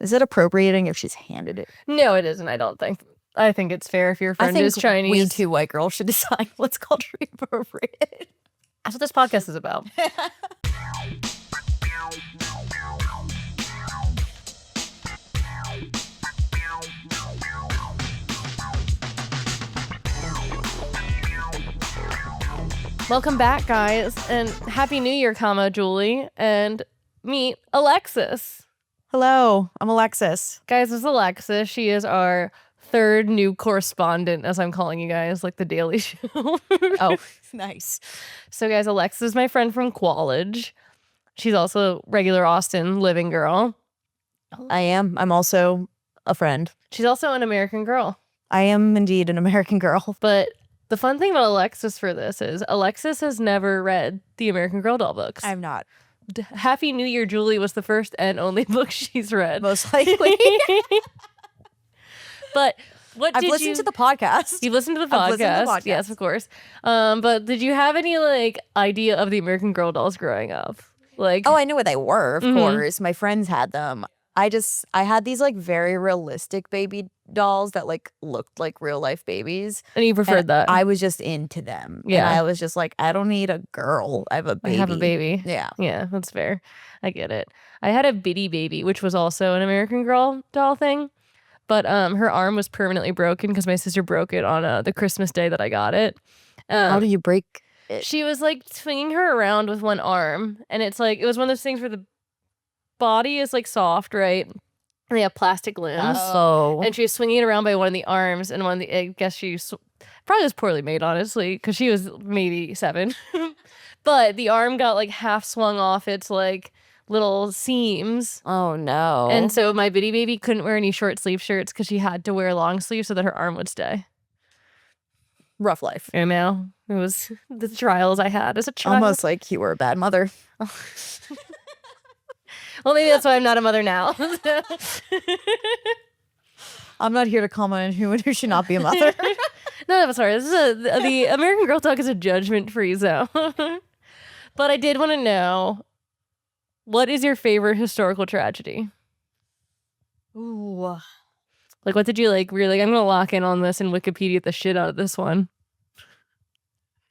Is it appropriating if she's handed it? No, it isn't, I don't think. I think it's fair if your friend is Chinese. We two white girls should decide what's culturally appropriate. That's what this podcast is about. Welcome back, guys, and Happy New Year, Julie, and meet Alexis. Hello, I'm Alexis. Guys, this is Alexis. She is our third new correspondent, as I'm calling you guys, like the Daily Show. Oh, nice. So, guys, Alexis is my friend from college. She's also a regular Austin living girl. I am. I'm also a friend. She's also an American girl. I am indeed an American girl. But the fun thing about Alexis for this is Alexis has never read the American Girl doll books. I'm not. Happy New Year, Julie was the first and only book she's read. Most likely. But I've listened to the podcast. You've listened to the podcast. I've listened to the podcast. Yes, of course. But did you have any idea of the American Girl dolls growing up? Oh, I knew what they were, of course. My friends had them. I had these very realistic baby dolls that looked like real life babies. And you preferred that? I was just into them. Yeah. And I was just I don't need a girl. I have a baby. I have a baby. Yeah. Yeah, that's fair. I get it. I had a Bitty Baby, which was also an American Girl doll thing. But her arm was permanently broken because my sister broke it on the Christmas day that I got it. How do you break it? She was swinging her around with one arm. And it was one of those things where the body is soft, right? And they have plastic limbs. Oh. And she was swinging it around by one of the arms, and I guess she probably was poorly made, honestly, because she was maybe 7. But the arm got half swung off its little seams. Oh no. And so my Bitty Baby couldn't wear any short sleeve shirts because she had to wear long sleeves so that her arm would stay. Rough life. You know, it was the trials I had as a child. Almost like you were a bad mother. Well, maybe that's why I'm not a mother now. I'm not here to comment on who should not be a mother. No, sorry. This is the American Girl Talk is a judgment-free zone. But I did want to know, what is your favorite historical tragedy? Ooh. What did you really, I'm going to lock in on this and Wikipedia the shit out of this one.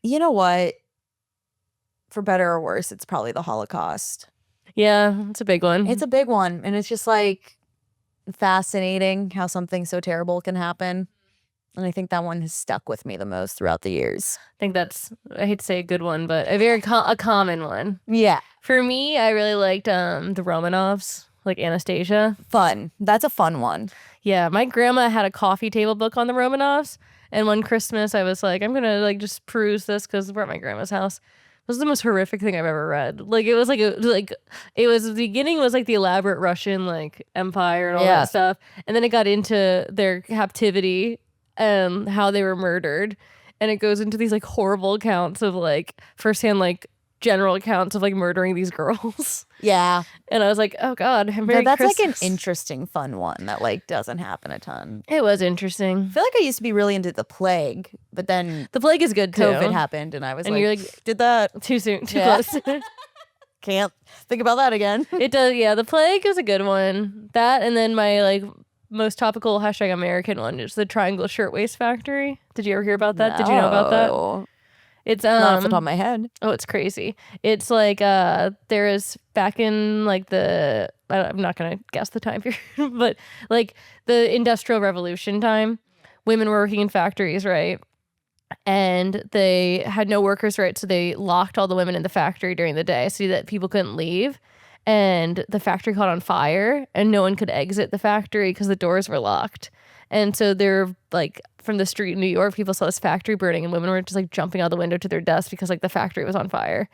You know what? For better or worse, it's probably the Holocaust. Yeah, it's a big one. It's a big one. And it's just fascinating how something so terrible can happen. And I think that one has stuck with me the most throughout the years. I think that's, I hate to say a good one, but a very a common one. Yeah. For me, I really liked the Romanovs, Anastasia. Fun. That's a fun one. Yeah, my grandma had a coffee table book on the Romanovs. And one Christmas, I was I'm going to just peruse this because we're at my grandma's house. It was the most horrific thing I've ever read. It was it was the beginning was the elaborate Russian empire and all that stuff, and then it got into their captivity and how they were murdered, and it goes into these horrible accounts of firsthand general accounts of murdering these girls. Yeah. And I was oh God, that's an interesting fun one that doesn't happen a ton. It was interesting. I feel I used to be really into the plague, but then the plague is good too. COVID happened and I was you're did that too soon, too close. Can't think about that again. It does, yeah. The plague is a good one. That, and then my most topical #American one is the Triangle Shirtwaist Factory. Did you ever hear about that? No. Did you know about that? It's not off the top of my head. Oh, it's crazy. It's there is back in I'm not gonna guess the time period, but the Industrial Revolution time, women were working in factories, right? And they had no workers' rights, so they locked all the women in the factory during the day so that people couldn't leave. And the factory caught on fire, and no one could exit the factory because the doors were locked. And so they're from the street in New York, people saw this factory burning, and women were just jumping out the window to their deaths because the factory was on fire.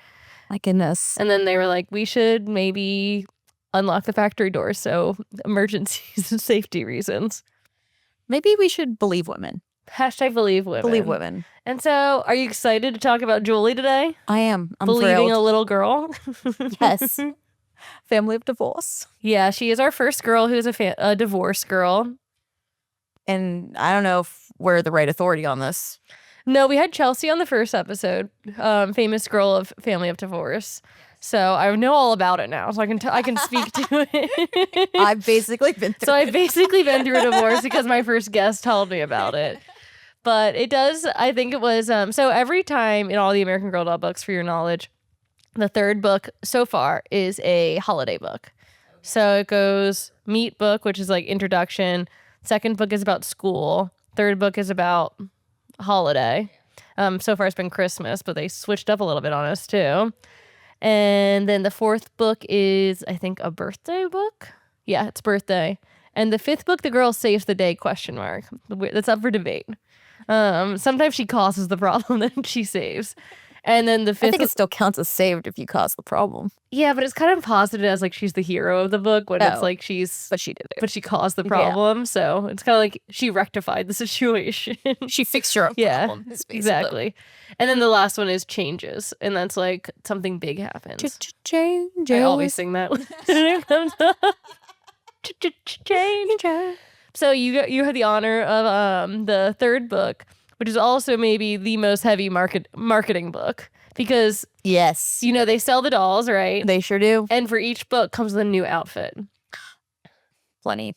My goodness. And then they were we should maybe unlock the factory doors so emergencies and safety reasons. Maybe we should believe women. #believe women. Believe women. And so, are you excited to talk about Julie today? I am. I'm believing thrilled. A little girl. Yes. Family of divorce. Yeah, she is our first girl who's a divorce girl. And I don't know if we're the right authority on this. No, we had Chelsea on the first episode, famous girl of Family of Divorce. So I know all about it now. So I can speak to it. I've basically been through So I've basically been through a divorce because my first guest told me about it. But it does, I think it was, so every time in all the American Girl doll books, for your knowledge, the third book so far is a holiday book. So it goes Meat book, which is like introduction. Second book is about school. Third book is about holiday. So far it's been Christmas, but they switched up a little bit on us too. And then the fourth book is, I think, a birthday book. Yeah, it's birthday. And the fifth book, the girl saves the day, ? That's up for debate. Sometimes she causes the problem that she saves. And then the fifth I think it still counts as saved if you cause the problem. Yeah, but it's kind of posited as like she's the hero of the book when it's like But she did it. but she caused the problem. So it's kind of like she rectified the situation. She fixed your problem. Exactly. And then the last one is changes. And that's like something big happens. Change. I always sing that when it comes up. Change. So you have the honor of the third book, which is also maybe the most heavy marketing book because yes, you know they sell the dolls, right? They sure do. And for each book comes with a new outfit. Plenty.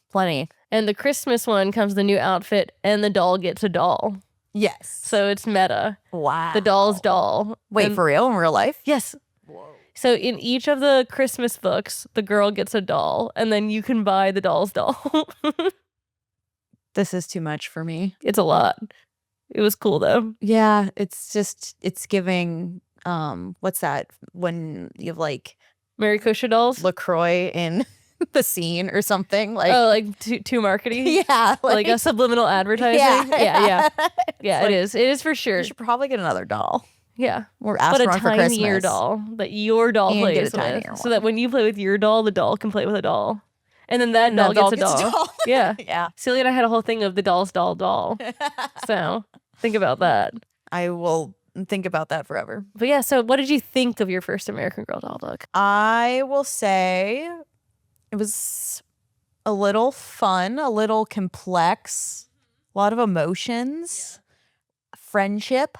And the Christmas one comes with a new outfit, and the doll gets a doll. Yes. So it's meta. Wow. The doll's doll. Wait, for real? In real life? Yes. Whoa. So in each of the Christmas books, the girl gets a doll, and then you can buy the doll's doll. This is too much for me. It's a lot. It was cool though. Yeah, it's giving what's that when you have like Mary Kosher dolls? LaCroix in the scene or something like like too marketing? Yeah, like a subliminal advertising. Yeah. Yeah, like, it is for sure. You should probably get another doll. Yeah. Or ask but a for one for tinier Christmas. doll that your doll And plays get a tinier with. one. So that when you play with your doll, the doll can play with a doll. And then that doll gets a doll. Yeah. Yeah. Celia and I had a whole thing of the doll's doll. So think about that. I will think about that forever. But yeah, so what did you think of your first American Girl doll book? I will say it was a little fun, a little complex, a lot of emotions, friendship.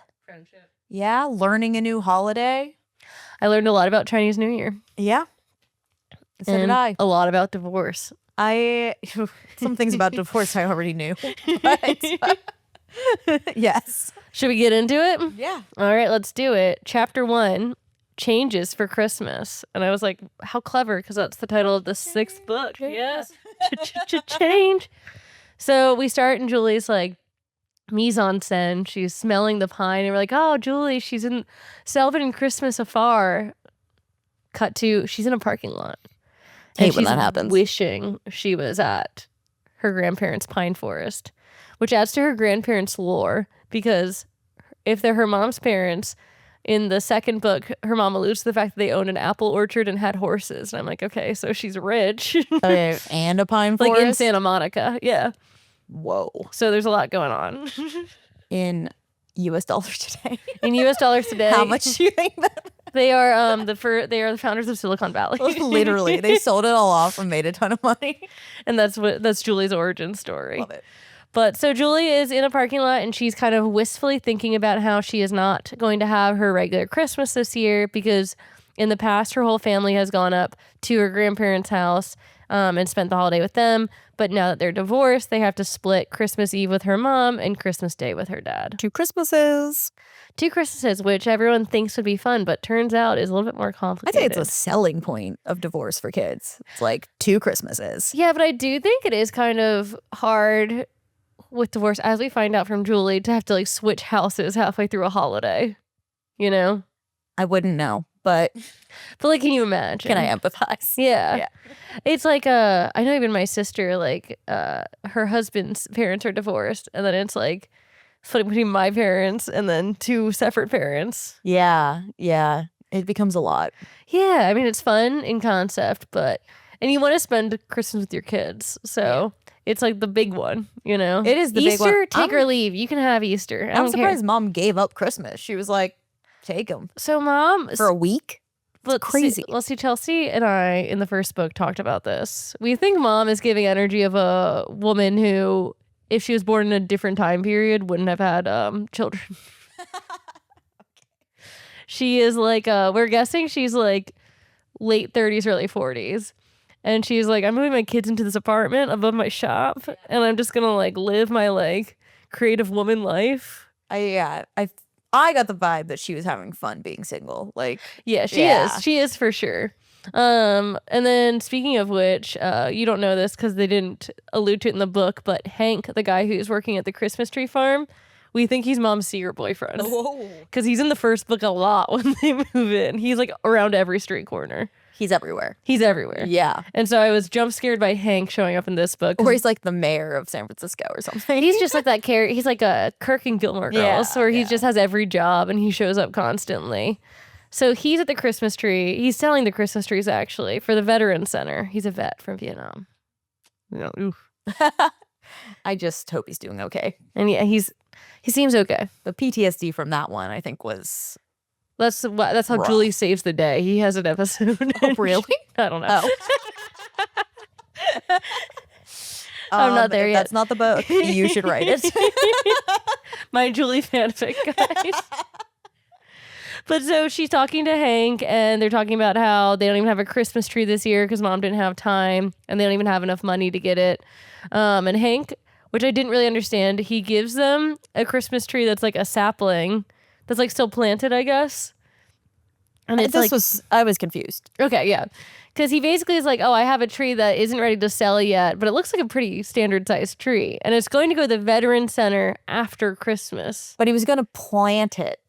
Yeah, learning a new holiday. I learned a lot about Chinese New Year. Yeah. So and did I. A lot about divorce. Some things about divorce I already knew. But, yes. Should we get into it? Yeah. All right, let's do it. Chapter 1, Changes for Christmas. And I was like, how clever, because that's the title of the 6th book. Yes. Change. So we start in Julie's like mise en scène. She's smelling the pine. And we're like, oh, Julie, she's celebrating Christmas afar. Cut to, she's in a parking lot. Hate when that happens. Wishing she was at her grandparents' pine forest, which adds to her grandparents' lore because if they're her mom's parents, in the second book, her mom alludes to the fact that they owned an apple orchard and had horses. And I'm like, okay, so she's rich. Okay, and a pine forest? Like in Santa Monica, yeah. Whoa. So there's a lot going on. In U.S. dollars today. In U.S. dollars today. How much do you think that? They are they are the founders of Silicon Valley. Literally, they sold it all off and made a ton of money. And that's Julie's origin story. Love it. But so Julie is in a parking lot and she's kind of wistfully thinking about how she is not going to have her regular Christmas this year because in the past her whole family has gone up to her grandparents' house and spent the holiday with them. But now that they're divorced, they have to split Christmas Eve with her mom and Christmas Day with her dad. 2 Christmases. 2 Christmases, which everyone thinks would be fun, but turns out is a little bit more I complicated. think it's a selling point of divorce for kids. It's like 2 Christmases. Yeah, but I do think it is kind of hard with divorce, as we find out from Julie, to have to like switch houses halfway through a holiday. You know? I wouldn't know, but like, can you imagine? can I empathize? Yeah. It's like I know even my sister, like her husband's parents are divorced, and then it's like split between my parents and then 2 separate parents. Yeah. It becomes a lot. Yeah, I mean it's fun in concept, and you want to spend Christmas with your kids, so it's like the big one, you know. It is the Easter, big one. take or leave. You can have Easter. I I'm don't surprised care. Mom gave up Christmas. She was like, take them So Mom, for a week. Crazy. Let's see. Chelsea and I in the first book talked about this. We think Mom is giving energy of a woman who, if she was born in a different time period, wouldn't have had children. She is like, we're guessing she's like late 30s, early 40s. And she's like, I'm moving my kids into this apartment above my shop, and I'm just gonna like live my like creative woman life. I got the vibe that she was having fun being single. Like, Yeah, she is. She is for sure. And then speaking of which, you don't know this because they didn't allude to it in the book, but Hank, the guy who's working at the Christmas tree farm, we think he's Mom's secret boyfriend. Because he's in the first book a lot when they move in. He's like around every street corner. He's everywhere. He's everywhere. Yeah. And so I was jump scared by Hank showing up in this book. Or he's like the mayor of San Francisco or something. He's just like that character. He's like a Kirk and Gilmore Girls, where he just has every job and he shows up constantly. So he's at the Christmas tree. He's selling the Christmas trees actually for the Veteran Center. He's a vet from Vietnam. Oof. I just hope he's doing okay. And yeah, he seems okay. The PTSD from that one, I think, was that's how rough. Julie saves the day. He has an episode. Oh, really? I don't know. Oh. I'm not there yet. That's not the book. You should write it. My Julie fanfic, guys. But so she's talking to Hank, and they're talking about how they don't even have a Christmas tree this year because Mom didn't have time, and they don't even have enough money to get it. And Hank, which I didn't really understand, he gives them a Christmas tree that's like a sapling that's like still planted, I guess. And it's I was confused. Okay, yeah. Because he basically is like, oh, I have a tree that isn't ready to sell yet, but it looks like a pretty standard sized tree. And it's going to go to the Veteran Center after Christmas. But he was going to plant it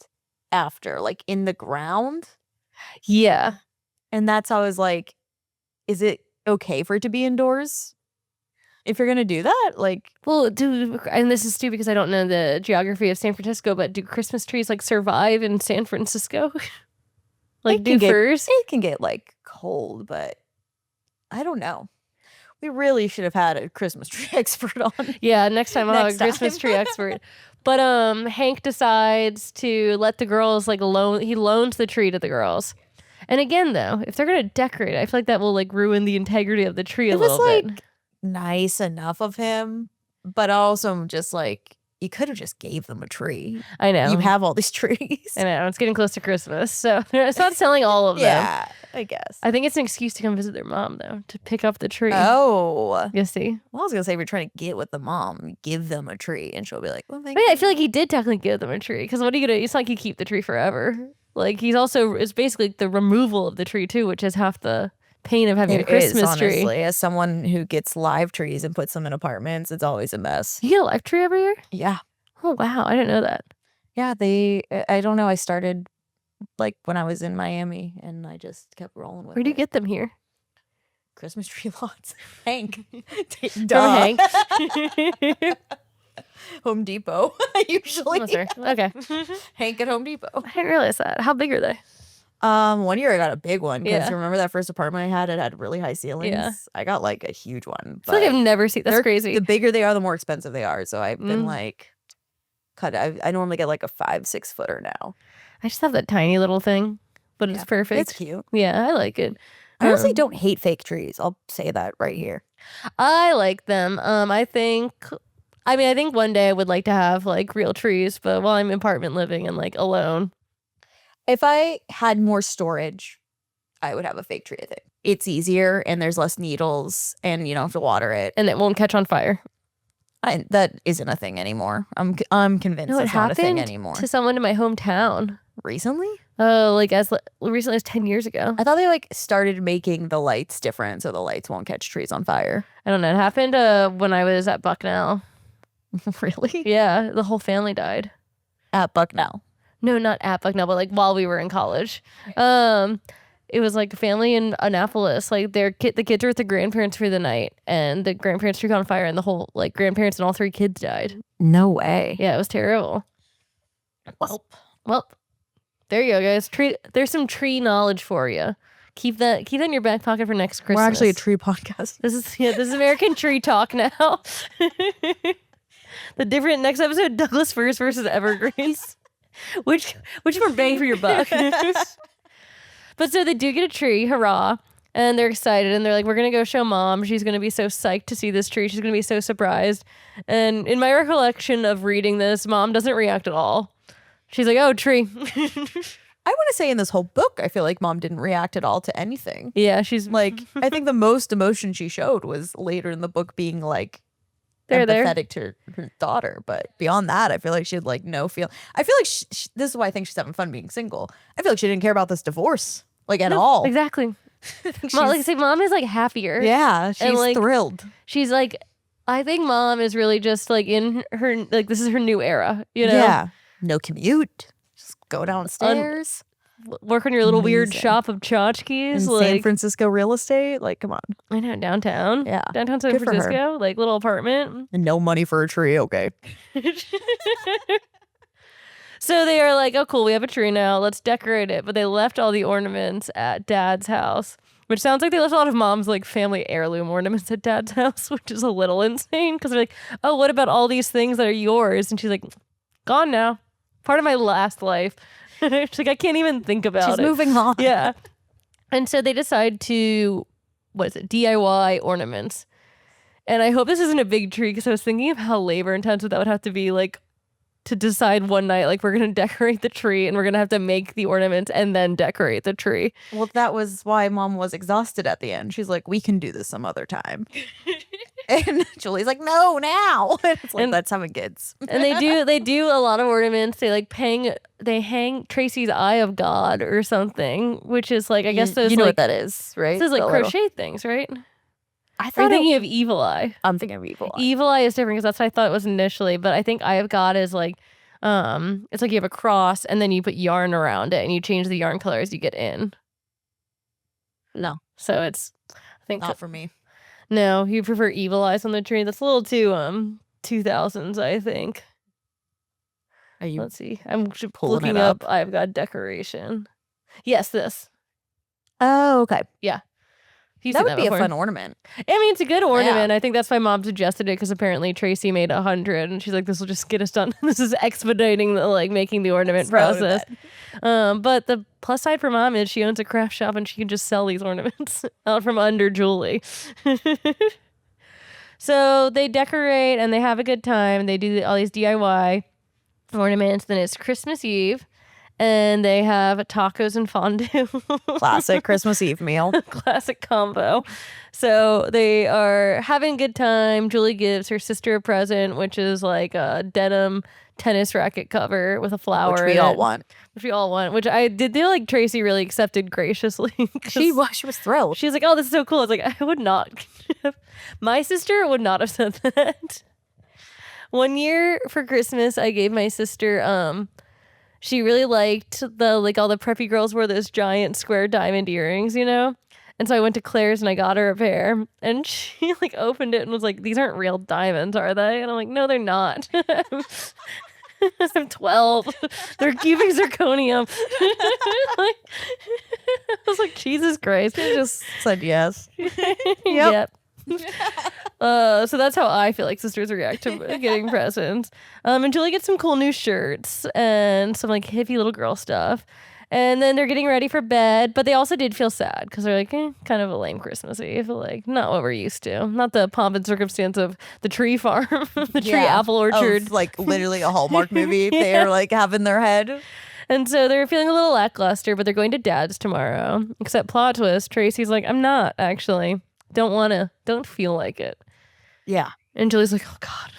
after, like in the ground. Yeah. And that's how I was like, is it okay for it to be indoors? If you're going to do that, like... Well, and this is stupid because I don't know the geography of San Francisco, but do Christmas trees like survive in San Francisco? Like do furs? It can get like cold, but I don't know. We really should have had a Christmas tree expert on. Yeah, next time I'll have a Christmas tree expert. But Hank decides to let the girls like he loans the tree to the girls. And again though, if they're gonna decorate it, I feel like that will like ruin the integrity of the tree a little bit. Like nice enough of him, but also just like you could have just gave them a tree. I know. You have all these trees. I know. It's getting close to Christmas, so it's not selling all of them. Yeah, I guess. I think it's an excuse to come visit their mom, though, to pick up the tree. Oh. You see? Well, I was going to say, if you're trying to get with the mom, give them a tree, and she'll be like, well, thank But yeah, you. I feel like he did technically give them a tree, because what are you going to... It's not like you keep the tree forever. Like, it's basically the removal of the tree, too, which is half the pain of having a Christmas tree. Honestly. As someone who gets live trees and puts them in apartments, it's always a mess. You get a live tree every year? Yeah. Oh, wow. I didn't know that. Yeah, I don't know. I started like when I was in Miami and I just kept rolling with it. Where do you get them here? Christmas tree lots. Hank. Hank. Home Depot, usually. Oh, sorry. Okay. Hank at Home Depot. I didn't realize that. How big are they? 1 year I got a big one because Yeah. remember that first apartment I had? It had really high ceilings. Yeah. I got like a huge one. I feel like I've never seen... That's crazy. The bigger they are, the more expensive they are. So I've been like... I normally get like a 5-6 footer now. I just have that tiny little thing, but it's perfect. It's cute. Yeah, I like it. I honestly don't hate fake trees. I'll say that right here. I like them. I think one day I would like to have like real trees, but while I'm apartment living and like alone. If I had more storage, I would have a fake tree, I think. It's easier and there's less needles and you don't have to water it. And it won't catch on fire. That isn't a thing anymore. I'm convinced No, it's not a thing anymore. To someone in my hometown. Recently? Like as recently as 10 years ago. I thought they like started making the lights different so the lights won't catch trees on fire. I don't know. It happened when I was at Bucknell. Really? Yeah, the whole family died. At Bucknell. No, not at Bucknell, but like while we were in college. It was like a family in Annapolis. Like the kids were with the grandparents for the night, and the grandparents tree caught on fire, and the whole like grandparents and all 3 kids died. No way. Yeah, it was terrible. Well, there you go, guys. There's some tree knowledge for you. Keep that in your back pocket for next Christmas. We're actually a tree podcast. This is American Tree Talk now. The different next episode: Douglas firs versus evergreens. Which more bang for your buck? But so they do get a tree, hurrah, and they're excited, and they're like, we're going to go show Mom. She's going to be so psyched to see this tree. She's going to be so surprised. And in my recollection of reading this, Mom doesn't react at all. She's like, oh, tree. I want to say in this whole book, I feel like mom didn't react at all to anything. Yeah, she's Like, I think the most emotion she showed was later in the book being like There. empathetic to her daughter. But beyond that, I feel like she had like no feel. I feel like this is why I think she's having fun being single. I feel like she didn't care about this divorce like at all. Exactly. Like I say, mom is like happier. Yeah, she's like, thrilled. She's like, I think mom is really just like in her, like this is her new era, you know? Yeah. No commute. Just go downstairs. Work on your little weird Amazing. shop of tchotchkes. In Like, San Francisco real estate. Like, come on. I know, downtown. Yeah. Downtown San Good for her. Francisco. Like, little apartment. And no money for a tree. Okay. So they are like, oh, cool, we have a tree now. Let's decorate it. But they left all the ornaments at dad's house, which sounds like they left a lot of mom's like family heirloom ornaments at dad's house, which is a little insane because they're like, oh, what about all these things that are yours? And she's like, gone now. Part of my last life. She's like, I can't even think about She's it. moving on. Yeah. And so they decide to, DIY ornaments. And I hope this isn't a big tree because I was thinking of how labor intensive that would have to be, like, to decide one night, like, we're going to decorate the tree and we're going to have to make the ornaments and then decorate the tree. Well, that was why mom was exhausted at the end. She's like, we can do this some other time. And Julie's like, no, now. It's like, that's how it gets. And they do a lot of ornaments. They hang Tracy's Eye of God or something, which is like, I guess those, you know like, what that is, right? This is like The crochet things, right? I Are you thought thinking of Evil Eye? I'm thinking of Evil Eye. Evil Eye is different because that's what I thought it was initially, but I think Eye of God is like, it's like you have a cross and then you put yarn around it and you change the yarn color as you get in. No, So it's, I think, not for me. no, you prefer Evil Eyes on the tree. That's a little too 2000s, I think. Are you Let's see. I'm pulling looking it up up? Eye of God decoration. Yes, this. Oh, okay. You've That seen would be before. a fun ornament. I mean, it's a good ornament. I think that's why mom suggested it because apparently Tracy made 100 and she's like, this will just get us done. This is expediting the like making the ornament process. But the plus side for mom is she owns a craft shop and she can just sell these ornaments out from under Julie. So they decorate and they have a good time. They do all these DIY ornaments. Then it's Christmas Eve. And they have tacos and fondue. Classic Christmas Eve meal. Classic combo. So they are having a good time. Julie gives her sister a present, which is like a denim tennis racket cover with a flower. Which we all want. Which we all want. Which I did feel like Tracy really accepted graciously. She was thrilled. She's like, oh, this is so cool. I was like, I would not. My sister would not have said that. One year for Christmas, I gave my sister she really liked the like all the preppy girls wore those giant square diamond earrings, you know? And so I went to Claire's and I got her a pair and she like opened it and was like, these aren't real diamonds, are they? And I'm like, no, they're not. I'm 12. They're cubic zirconium. Like, I was like, Jesus Christ. She just said yes. Yep. So that's how I feel like sisters react to getting presents. And Julie gets some cool new shirts and some like hippie little girl stuff. And then they're getting ready for bed, but they also did feel sad because they're like, kind of a lame Christmas Eve, like not what we're used to, not the pomp and circumstance of the tree farm, the tree apple orchard, like literally a Hallmark movie. They're like having their head. And so they're feeling a little lackluster, but they're going to dad's tomorrow. Except plot twist, Tracy's like, I'm not actually. Don't feel like it. Yeah. And Julie's like, oh God,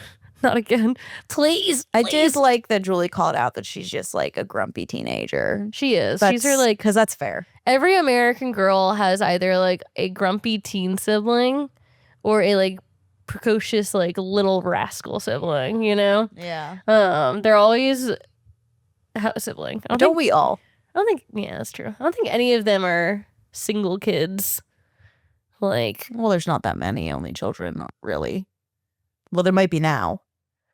not again. Please. I did like that Julie called out that she's just like a grumpy teenager. She is. She's her That's like, because that's fair. every American girl has either like a grumpy teen sibling or a like precocious like little rascal sibling, you know? Yeah. They're always a sibling. Don't we all? I don't think, yeah, that's true. I don't think any of them are single kids. Like, Well, there's not that many only children, not really. Well, there might be now.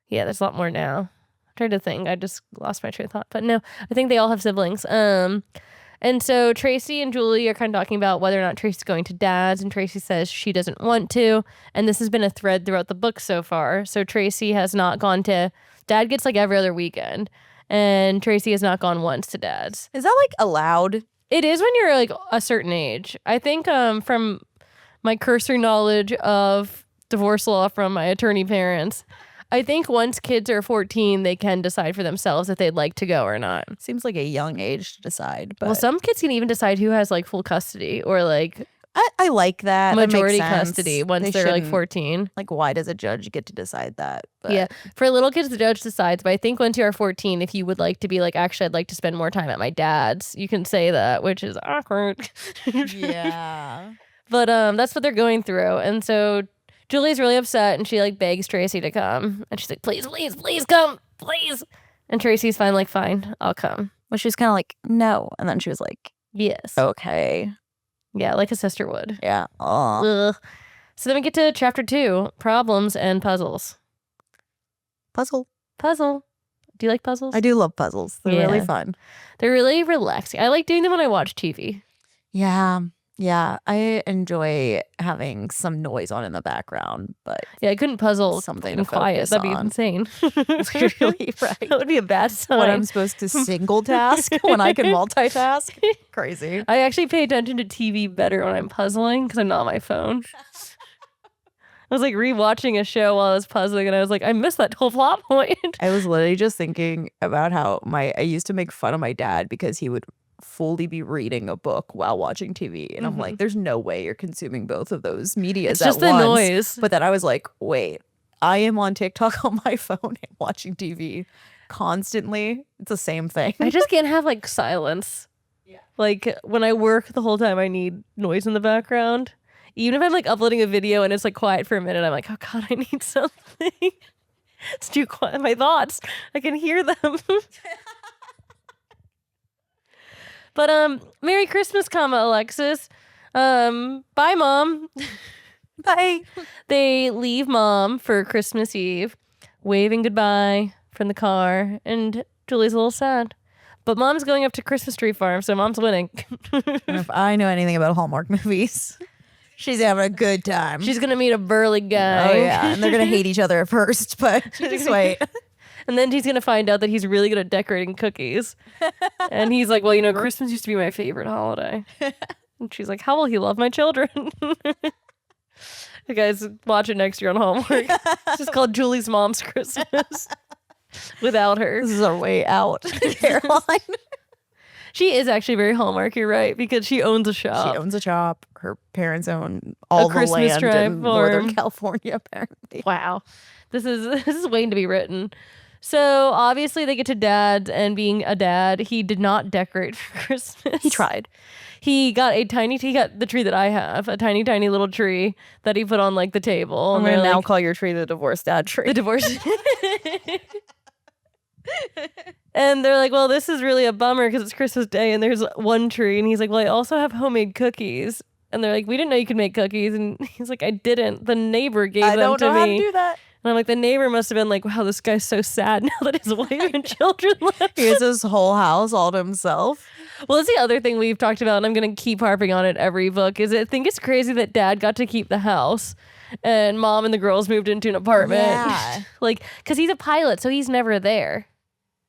yeah, there's a lot more now. I'm trying to think. I just lost my train of thought. But no, I think they all have siblings. And so Tracy and Julie are kind of talking about whether or not Tracy's going to dad's, and Tracy says she doesn't want to. And this has been a thread throughout the book so far. So Tracy has not gone to, dad gets like every other weekend, and Tracy has not gone once to dad's. Is that like allowed? It is when you're like a certain age. I think from my cursory knowledge of divorce law from my attorney parents, I think once kids are 14, they can decide for themselves if they'd like to go or not. Seems like a young age to decide. But Well, some kids can even decide who has like full custody or like I like that. majority That makes sense. custody once They they're like shouldn't- 14. Like, why does a judge get to decide that? But Yeah. For little kids, the judge decides. But I think once you're 14, if you would like to be like, actually, I'd like to spend more time at my dad's, you can say that, which is awkward. Yeah. But that's what they're going through. And so Julie's really upset and she like begs Tracy to come. And she's like, please, please, please come, please. And Tracy's fine, like, fine, I'll come. Well, she was kind of like, no. And then she was like, Yes. okay. Yeah, like a sister would. Yeah. Oh. Ugh. So then we get to chapter 2, problems and puzzles. Puzzle. Puzzle. Do you like puzzles? I do love puzzles. They're really Yeah. fun. They're really relaxing. I like doing them when I watch TV. Yeah. Yeah. I enjoy having some noise on in the background, but Yeah, I couldn't puzzle something in to quiet. focus That'd be on. insane. Really right. That would be a bad sign. When I'm supposed to single task when I can multitask. Crazy. I actually pay attention to TV better when I'm puzzling because I'm not on my phone. I was like rewatching a show while I was puzzling and I was like, I missed that whole plot point. I was literally just thinking about how I used to make fun of my dad because he would fully be reading a book while watching TV. And I'm like, there's no way you're consuming both of those medias It's just the noise. But then I was like, wait, I am on TikTok on my phone and watching TV constantly. It's the same thing. I just can't have like silence. Yeah. Like when I work the whole time, I need noise in the background. Even if I'm like uploading a video and it's like quiet for a minute, I'm like, oh God, I need something. It's too quiet. My thoughts, I can hear them. But Merry Christmas, Alexis. Bye, Mom. Bye. They leave Mom for Christmas Eve, waving goodbye from the car, and Julie's a little sad. But Mom's going up to Christmas Tree Farm, so Mom's winning. And if I know anything about Hallmark movies, she's having a good time. She's gonna meet a burly guy. Oh yeah, and they're gonna hate each other at first, but just wait. And then he's gonna find out that he's really good at decorating cookies. And he's like, well, you know, Christmas used to be my favorite holiday. And she's like, how will he love my children? You guys watch it next year on Hallmark. It's just called Julie's Mom's Christmas. Without her. This is our way out, Caroline. She is actually very Hallmark, you're right, because she owns a shop. She owns a shop. Her parents own all the Christmas land tree in Northern farm. California, apparently. Wow. This is waiting to be written. So obviously they get to Dad, and being a dad, he did not decorate for Christmas. He tried. He got the tree that I have, a tiny, tiny little tree that he put on like the table. I'm And gonna they're now like, call your tree the divorced dad tree. the divorce. And they're like, well, this is really a bummer because it's Christmas Day and there's one tree. And he's like, well, I also have homemade cookies. And they're like, we didn't know you could make cookies. And he's like, I didn't. The neighbor gave I them don't to know me. how to do that. And I'm like, the neighbor must have been like, wow, this guy's so sad now that his wife and children left. He has his whole house all to himself. Well, that's the other thing we've talked about, and I'm going to keep harping on it every book, is I think it's crazy that Dad got to keep the house and Mom and the girls moved into an apartment. Yeah. Like, because he's a pilot, so he's never there.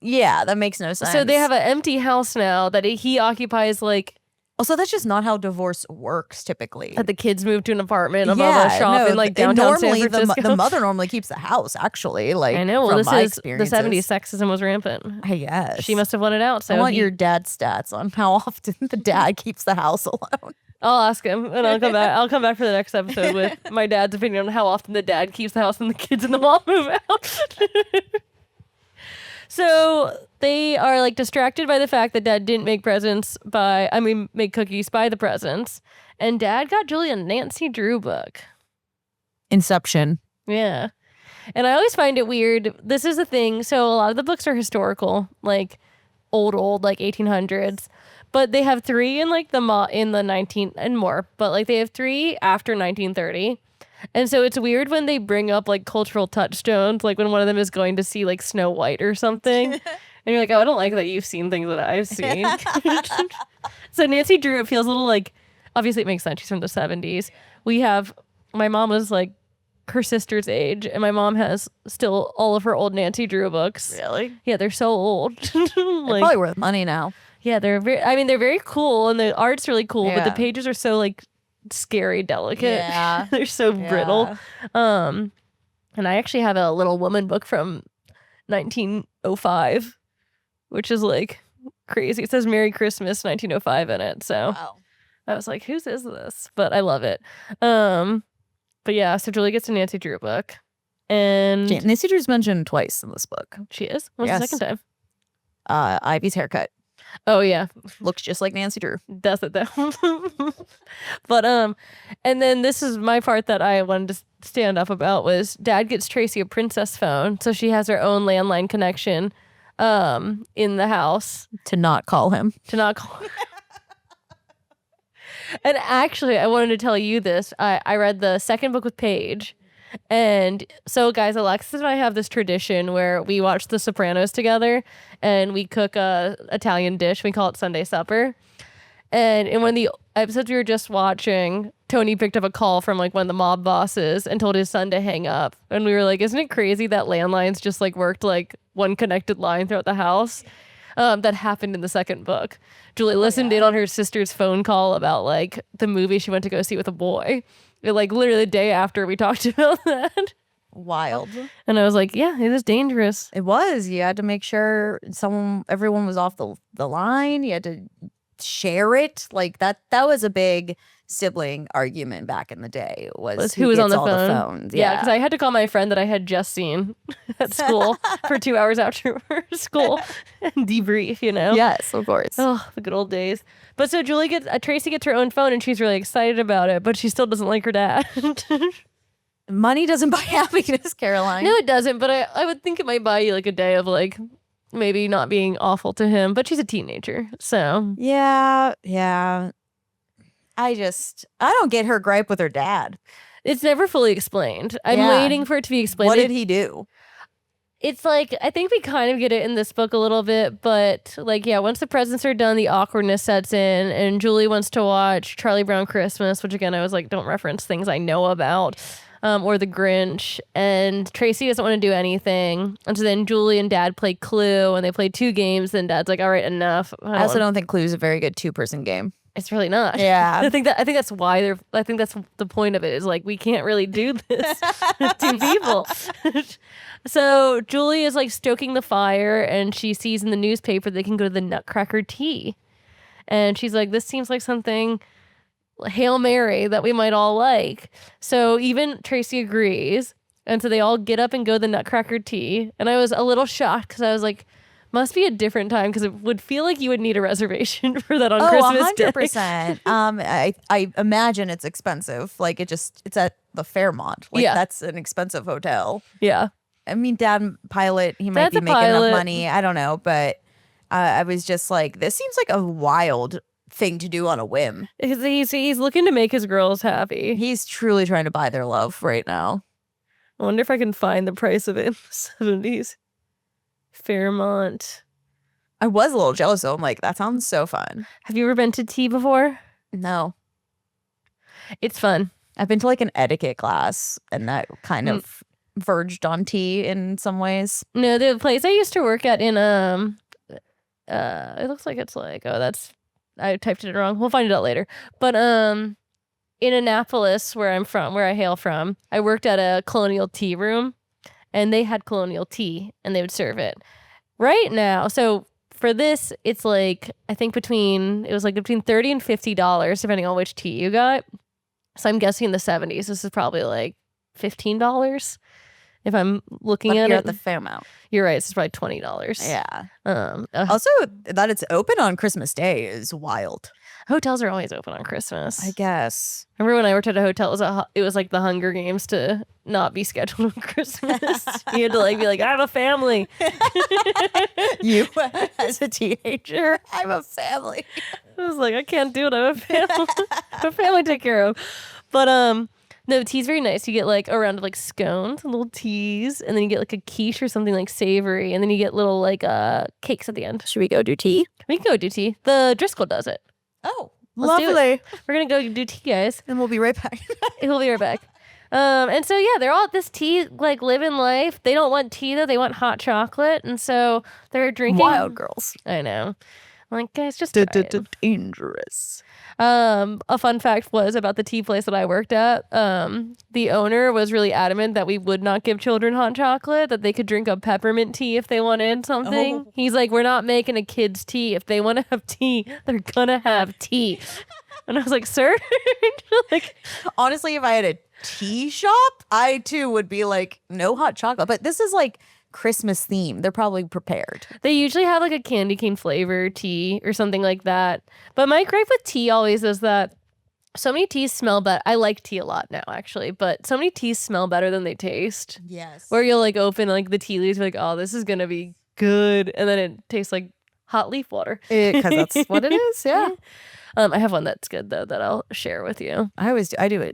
Yeah, that makes no sense. So they have an empty house now that he occupies, like, Also, that's just not how divorce works typically. that the kids moved to an apartment above a shop in like and downtown San normally Francisco. the mother normally keeps the house. Actually, like I know. Well, from this my is the experiences. 70s. Sexism was rampant. I guess She must have wanted out. So I want he- your dad's stats on how often the dad keeps the house alone. I'll ask him, and I'll come back. I'll come back for the next episode with my dad's opinion on how often the dad keeps the house and the kids and the mom move out. So they are like distracted by the fact that Dad didn't make make cookies by the presents, and Dad got Julie a Nancy Drew book. Inception. Yeah, and I always find it weird. This is the thing. So a lot of the books are historical, like old, like 1800s. But they have 3 in like in the 19 and more. But like they have 3 after 1930. And so it's weird when they bring up like cultural touchstones, like when one of them is going to see like Snow White or something. And you're like, oh, I don't like that you've seen things that I've seen. So Nancy Drew, it feels a little like, obviously it makes sense. She's from the 70s. My mom was like her sister's age, and my mom has still all of her old Nancy Drew books. Really? Yeah, they're so old. They're probably worth money now. Yeah, they're very cool, and the art's really cool, but the Yeah. pages are so like scary delicate. Yeah. They're so brittle. And I actually have a Little Woman book from 1905, which is like crazy. It says Merry Christmas 1905 in it. So Wow. I was like, whose is this? But I love it. But yeah, so Julie gets a Nancy Drew book. And Nancy Drew's mentioned twice in this book. she is? What's the second time? Ivy's haircut. Oh yeah. Looks just like Nancy Drew. Does it though? But and then this is my part that I wanted to stand up about was Dad gets Tracy a princess phone, so she has her own landline connection in the house To not call him. to not call. And actually, I wanted to tell you this. I read the second book with Paige. And so, guys, Alexis and I have this tradition where we watch The Sopranos together and we cook a Italian dish. We call it Sunday supper. And in one of the episodes we were just watching, Tony picked up a call from like one of the mob bosses and told his son to hang up. And we were like, isn't it crazy that landlines just like worked like one connected line throughout the house? That happened in the second book. Julie listened in on her sister's phone call about like the movie she went to go see with a boy. Like literally the day after we talked about that. Wild. And I was like, yeah, it is dangerous. It was. You had to make sure everyone was off the line. You had to share it. Like that was a big sibling argument back in the day. Was who was on gets the all phone? phones. Yeah, because I had to call my friend that I had just seen at school for 2 hours after school and debrief, you know? Yes, of course. Oh, the good old days. But so Tracy gets her own phone and she's really excited about it, but she still doesn't like her dad. Money doesn't buy happiness, Caroline. No, it doesn't, but I would think it might buy you like a day of like maybe not being awful to him, but she's a teenager, so. Yeah. I don't get her gripe with her dad. It's never fully explained. I'm Yeah. waiting for it to be explained. What did he do? It's like, I think we kind of get it in this book a little bit, but like, yeah, once the presents are done, the awkwardness sets in, and Julie wants to watch Charlie Brown Christmas, which again, I was like, don't reference things I know about, or The Grinch, and Tracy doesn't want to do anything. And so then Julie and Dad play Clue, and they play 2 games, and Dad's like, all right, enough. I also don't think Clue's a very good 2-person game. It's really not. Yeah. I think that's why I think that's the point of it is like we can't really do this with 2 people. So Julie is like stoking the fire and she sees in the newspaper they can go to the Nutcracker Tea. And she's like, this seems like something Hail Mary that we might all like. So even Tracy agrees. And so they all get up and go to the Nutcracker Tea. And I was a little shocked because I was like, must be a different time because it would feel like you would need a reservation for that on Christmas Day. 100%. I imagine it's expensive. Like it's at the Fairmont. Like that's an expensive hotel. Yeah. I mean, Dad pilot, he might Dad's be a making pilot. enough money. I don't know, but I was just like, this seems like a wild thing to do on a whim. Because he's looking to make his girls happy. He's truly trying to buy their love right now. I wonder if I can find the price of it in the 70s. Fairmont. I was a little jealous though. I'm like, that sounds so fun. Have you ever been to tea before? No. It's fun. I've been to like an etiquette class and that kind of verged on tea in some ways. No, the place I used to work at in it looks like it's like I typed it wrong. We'll find it out later. But in Annapolis, where I hail from, I worked at a colonial tea room and they had colonial tea and they would serve it. Right now, so for this, it's like I think between $30 and $50 depending on which tea you got. So I'm guessing in the 70s, this is probably like $15 if I'm looking at You're it. at the Fairmount. You're right. It's probably $20. Yeah. Also, that it's open on Christmas Day is wild. Hotels are always open on Christmas. I guess. Remember when I worked at a hotel? It was like the Hunger Games to not be scheduled on Christmas. You had to like be like, I have a family. You as a teenager, I have a family. I was like, I can't do it. I have a family. I have a family to take care of. But no, tea's very nice. You get like a round of like scones, little teas, and then you get like a quiche or something like savory, and then you get little like cakes at the end. Should we go do tea? We can go do tea. The Driscoll does it. Oh, Let's do it. lovely. We're gonna go do tea, guys. And we'll be right back. We'll be right back. And so yeah, they're all at this tea, like living life. They don't want tea though; they want hot chocolate, and so they're drinking. Wild girls. I know. I'm like, guys, just try it. Dangerous. A fun fact was about the tea place that I worked at. The owner was really adamant that we would not give children hot chocolate, that they could drink a peppermint tea if they wanted something. Oh. He's like, we're not making a kid's tea. If they want to have tea, they're gonna have tea. And I was like, sir? Like, honestly, if I had a tea shop, I too would be like, no hot chocolate. But this is like Christmas theme. They're probably prepared. they usually have like a candy cane flavor tea or something like that. But my gripe with tea always is that so many teas smell better. I like tea a lot now, actually, but so many teas smell better than they taste. Yes. Where you'll like open like the tea leaves, like, oh, this is gonna be good, and then it tastes like hot leaf water. Because that's what it is. Yeah. I have one that's good though that I'll share with you. I always do. I do a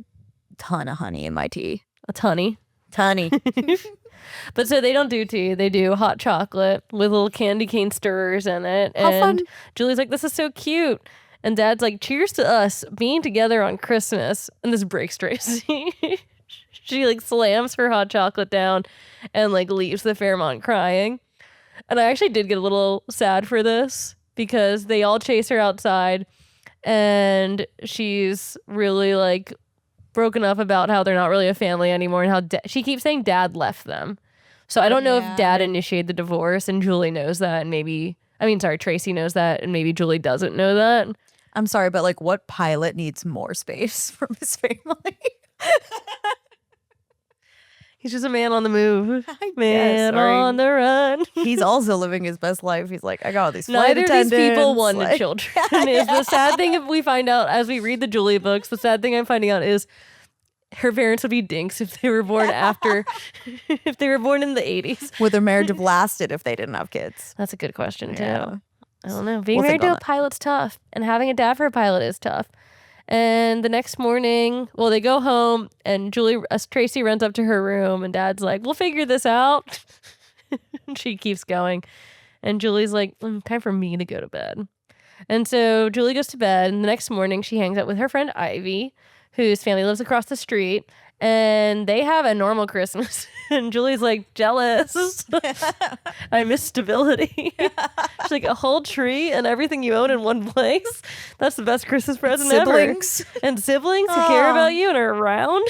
ton of honey in my tea. A tunny. Honey. But so they don't do tea. They do hot chocolate with little candy cane stirrers in it. How and fun. Julie's like, this is so cute. And Dad's like, cheers to us being together on Christmas. And this breaks Tracy. She like slams her hot chocolate down and like leaves the Fairmont crying. And I actually did get a little sad for this because they all chase her outside and she's really like broken up about how they're not really a family anymore and how she keeps saying Dad left them. So I don't know if Dad initiated the divorce and Julie knows that, and Tracy knows that and maybe Julie doesn't know that. I'm sorry, but like, what pilot needs more space from his family? He's just a man on the move. Man On the run. He's also living his best life. He's like, I got all these flight Neither of these attendants. people wanted like, children. Is the sad thing if we find out as we read the Julie books, the sad thing I'm finding out is her parents would be dinks if they were born after, if they were born in the 80s. Would their marriage have lasted if they didn't have kids? That's a good question too. Yeah. I don't know. Being We'll married think to on a pilot's tough, and having a dad for a pilot is tough. And the next morning, well, they go home, and Tracy runs up to her room, and Dad's like, "We'll figure this out." And she keeps going, and Julie's like, "Time for me to go to bed." And so Julie goes to bed, and the next morning she hangs out with her friend Ivy, whose family lives across the street, and they have a normal Christmas. And Julie's like, jealous. I miss stability. She's like, a whole tree and everything you own in one place. That's the best Christmas present Siblings. ever. And siblings who care about you and are around.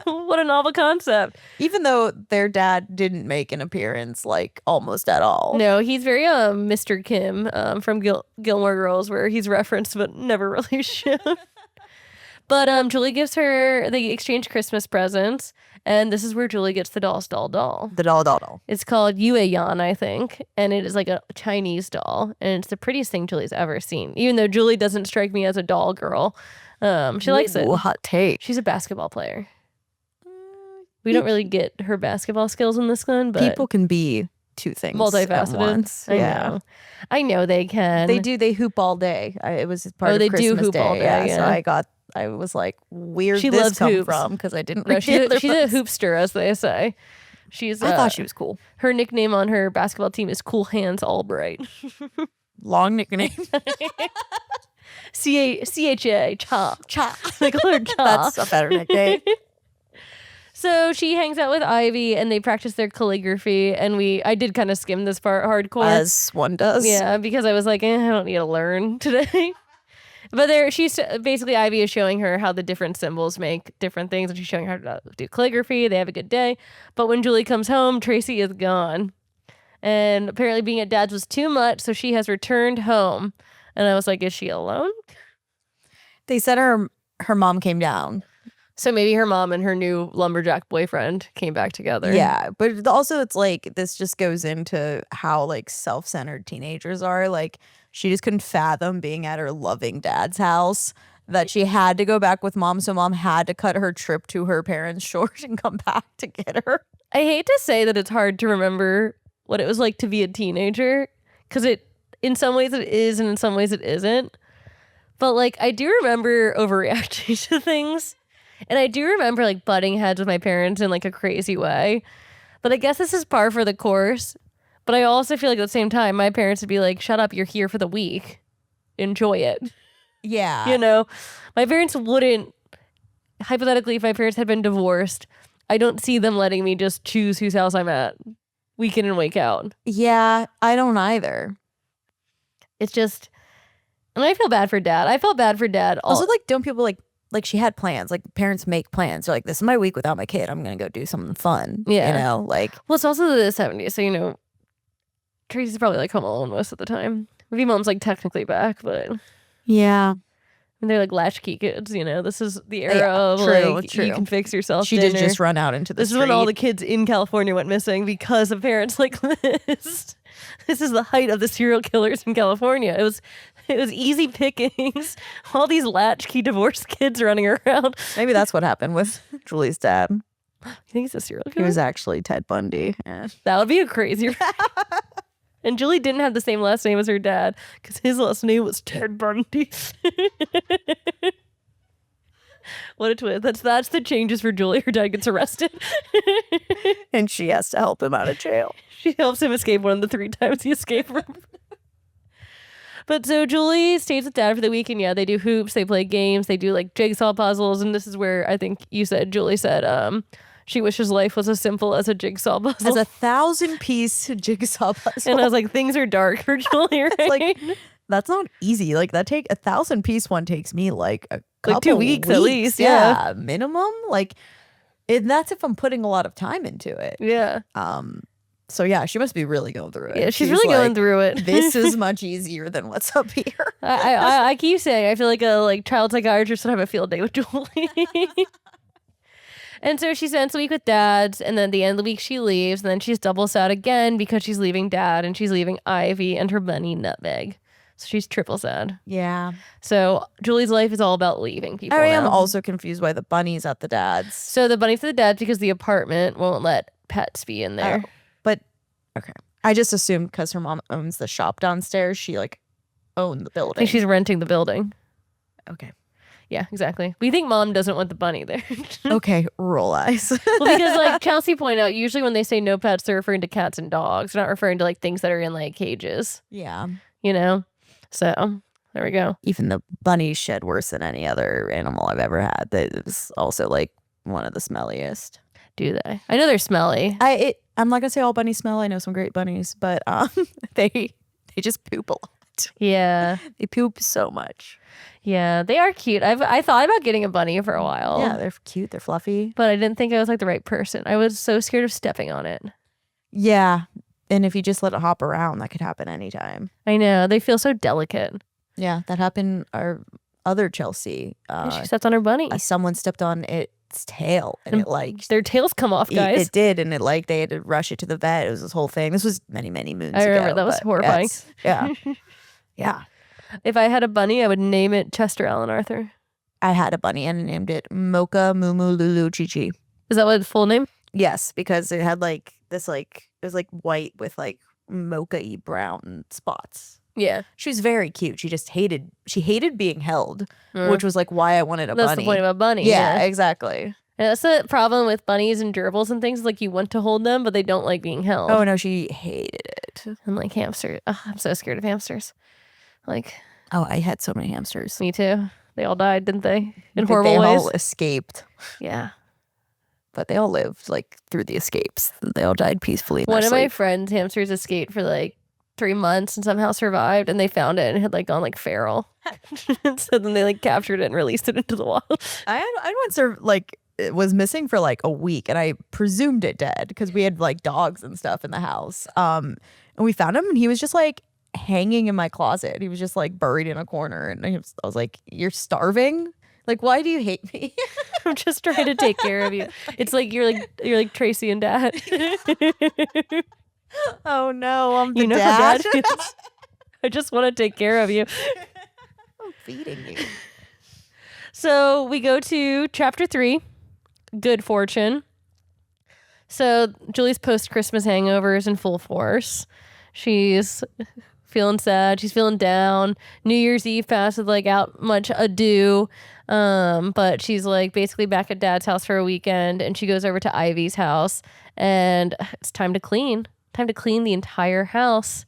What a novel concept. Even though their dad didn't make an appearance like almost at all. No, he's very Mr. Kim from Gilmore Girls, where he's referenced but never really shown. But Julie they exchange Christmas presents, and this is where Julie gets the doll. The doll. It's called Yue Yan, I think, and it is like a Chinese doll, and it's the prettiest thing Julie's ever seen. Even though Julie doesn't strike me as a doll girl, she likes it. Hot take. She's a basketball player. We don't really get her basketball skills in this one, but people can be two things multifaceted. at once. I know they can. They do. They hoop all day. It was part of they Christmas do hoop Day. all day. Yeah. So I was like, where'd She this loves come hoops. from? Because I didn't. No, read she's the a books. hoopster, as they say. I thought she was cool. Her nickname on her basketball team is Cool Hands Albright. Long nickname. CHA, Cha. Cha. They call her Cha. That's a better nickname. So she hangs out with Ivy and they practice their calligraphy. And I did kind of skim this part hardcore. As one does. Yeah, because I was like, I don't need to learn today. But basically Ivy is showing her how the different symbols make different things, and she's showing her how to do calligraphy. They have a good day. But when Julie comes home, Tracy is gone. And apparently being at Dad's was too much, so she has returned home. And I was like, is she alone? They said her mom came down. So maybe her mom and her new lumberjack boyfriend came back together. Yeah, but also it's like this just goes into how like self-centered teenagers are. Like she just couldn't fathom being at her loving dad's house, that she had to go back with mom, so mom had to cut her trip to her parents short and come back to get her. I hate to say that it's hard to remember what it was like to be a teenager, because in some ways it is and in some ways it isn't. But like I do remember overreacting to things. And I do remember like butting heads with my parents in like a crazy way. But I guess this is par for the course. But I also feel like at the same time, my parents would be like, shut up, you're here for the week. Enjoy it. Yeah. You know, my parents wouldn't, hypothetically, if my parents had been divorced, I don't see them letting me just choose whose house I'm at week in and week out. Yeah, I don't either. It's just, And I feel bad for dad. I felt bad for dad. Also, like, don't people like she had plans? Like, parents make plans. They're like, this is my week without my kid. I'm gonna go do something fun. Yeah. You know, like. Well, it's also the 70s, so, you know, Tracy's probably like home alone most of the time. Maybe mom's like technically back, but Yeah. they're like latchkey kids, you know. This is the era of like you can fix yourself. She dinner. did just run out into the This street. is when all the kids in California went missing because of parents like this. This is the height of the serial killers in California. It was easy pickings. All these latchkey divorced kids running around. Maybe that's what happened with Julie's dad. You think he's a serial He killer? was actually Ted Bundy. Yeah. That would be a crazy. And Julie didn't have the same last name as her dad because his last name was Ted Bundy. What a twist. That's the changes for Julie. Her dad gets arrested. And she has to help him out of jail. She helps him escape one of the 3 times he escaped from. But so Julie stays with dad for the week, and yeah, they do hoops, they play games, they do like jigsaw puzzles, and this is where I think Julie said, she wishes life was as simple as a jigsaw puzzle. As a 1,000-piece jigsaw puzzle. And I was like, things are dark for Julie, right? Like, that's not easy. Like, that take 1,000-piece one takes me like a couple like 2 weeks at least, yeah. Minimum. Like, that's if I'm putting a lot of time into it. Yeah. So yeah, she must be really going through it. Yeah, she's really going through it. This is much easier than what's up here. I keep saying I feel like a child psychiatrist would have a field day with Julie. And so she spends a week with dad, and then at the end of the week she leaves, and then she's double sad again because she's leaving dad and she's leaving Ivy and her bunny Nutmeg. So she's triple sad. Yeah. So Julie's life is all about leaving people. I am now. also confused why the bunny's at the dad's. So the bunny's at the dad's because the apartment won't let pets be in there. Oh, but okay. I just assumed because her mom owns the shop downstairs, she like owned the building. I think she's renting the building. Okay. Yeah, exactly. We think mom doesn't want the bunny there. Okay, roll eyes. Well, because like Chelsea pointed out, usually when they say no pets, they're referring to cats and dogs. They're not referring to like things that are in like cages. Yeah. You know? So there we go. Even the bunny shed worse than any other animal I've ever had. That was also like one of the smelliest. Do they? I know they're smelly. I'm not gonna say all bunnies smell. I know some great bunnies, but they just poop a lot. Yeah. They poop so much. Yeah, they are cute. I thought about getting a bunny for a while. Yeah, they're cute. They're fluffy. But I didn't think I was like the right person. I was so scared of stepping on it. Yeah. And if you just let it hop around, that could happen anytime. I know. They feel so delicate. Yeah, that happened our other Chelsea. And she steps on her bunny. Someone stepped on its tail and it like their tails come off, guys. It did, and it like they had to rush it to the vet. It was this whole thing. This was many moons ago. I remember that was horrifying. Yeah. Yeah. If I had a bunny, I would name it Chester Alan Arthur. I had a bunny and I named it Mocha Mumu Lulu Chi Chi. Is that what its full name? Yes, because it had like this like it was like white with like mocha-y brown spots. Yeah. She was very cute. She hated being held, which was like why I wanted a bunny. That's the point of a bunny. Yeah, exactly. And that's the problem with bunnies and gerbils and things. Like you want to hold them, but they don't like being held. Oh no, she hated it. And like hamsters. Oh, I'm so scared of hamsters. Like. Oh, I had so many hamsters. Me too. They all died, didn't they? In horrible ways. They all escaped. Yeah. But they all lived like through the escapes. They all died peacefully. One of my friends' hamsters escaped for like 3 months and somehow survived, and they found it and it had like gone like feral. So then they like captured it and released it into the wild. I once like it was missing for like a week, and I presumed it dead because we had like dogs and stuff in the house. And we found him, and he was just like hanging in my closet. He was just like buried in a corner, and I was like, "You're starving? Like, why do you hate me?" I'm just trying to take care of you. It's like you're like Tracy and Dad. Oh no, I'm the dad. I just want to take care of you. I'm feeding you. So we go to chapter 3, Good Fortune. So Julie's post-Christmas hangover is in full force. She's feeling sad. She's feeling down. New Year's Eve passed without much ado. But she's like basically back at Dad's house for a weekend, and she goes over to Ivy's house, and it's time to clean. Time to clean the entire house.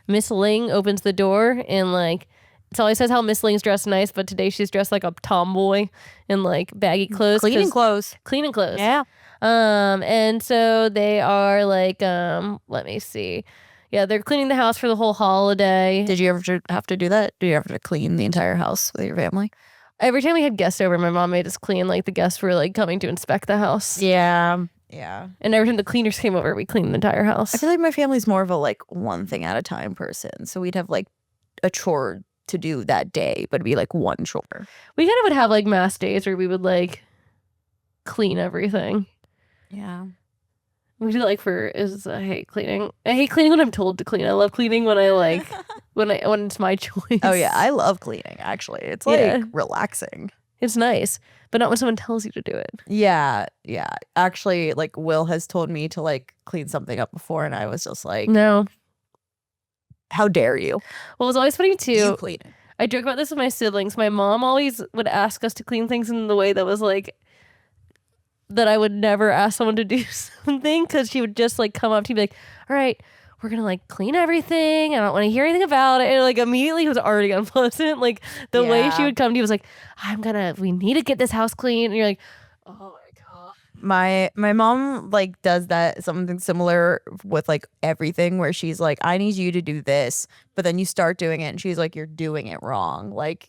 Miss Ling opens the door, and like it always says how Miss Ling's dressed nice, but today she's dressed like a tomboy in like baggy clothes. Cleaning clothes. Cleaning clothes. Yeah. And so they are like, let me see. Yeah, they're cleaning the house for the whole holiday. Did you ever have to do that? Did you ever have to clean the entire house with your family? Every time we had guests over, my mom made us clean. Like the guests were like coming to inspect the house. Yeah. And every time the cleaners came over, we cleaned the entire house. I feel like my family's more of a like one thing at a time person. So we'd have like a chore to do that day, but it'd be like one chore. We kind of would have like mass days where we would like clean everything. Yeah. We do like I hate cleaning. I hate cleaning when I'm told to clean. I love cleaning when I like when it's my choice. Oh yeah, I love cleaning actually. It's like relaxing. It's nice, but not when someone tells you to do it. Yeah. Actually, like Will has told me to like clean something up before, and I was just like, no. How dare you? Well, it was always funny too. You clean it. I joke about this with my siblings. My mom always would ask us to clean things in the way that was like that I would never ask someone to do something, because she would just like come up to me like, all right, we're gonna like clean everything. I don't want to hear anything about it. And like immediately it was already unpleasant. Like the way she would come to you was like, we need to get this house clean. And you're like, oh my God. My mom like does that something similar with like everything, where she's like, I need you to do this, but then you start doing it and she's like, you're doing it wrong. Like,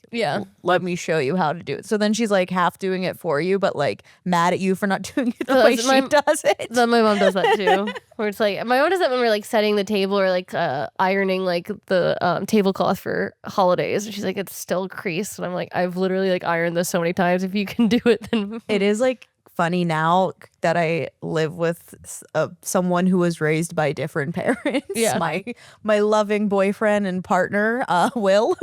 let me show you how to do it. So then she's like half doing it for you, but like mad at you for not doing it the way she does it. Then my mom does that too. Where it's like, my mom does that when we're like setting the table or like ironing like the tablecloth for holidays. And she's like, it's still creased. And I'm like, I've literally like ironed this so many times. If you can do it, then it is like funny now that I live with someone who was raised by different parents. Yeah. My loving boyfriend and partner, Will.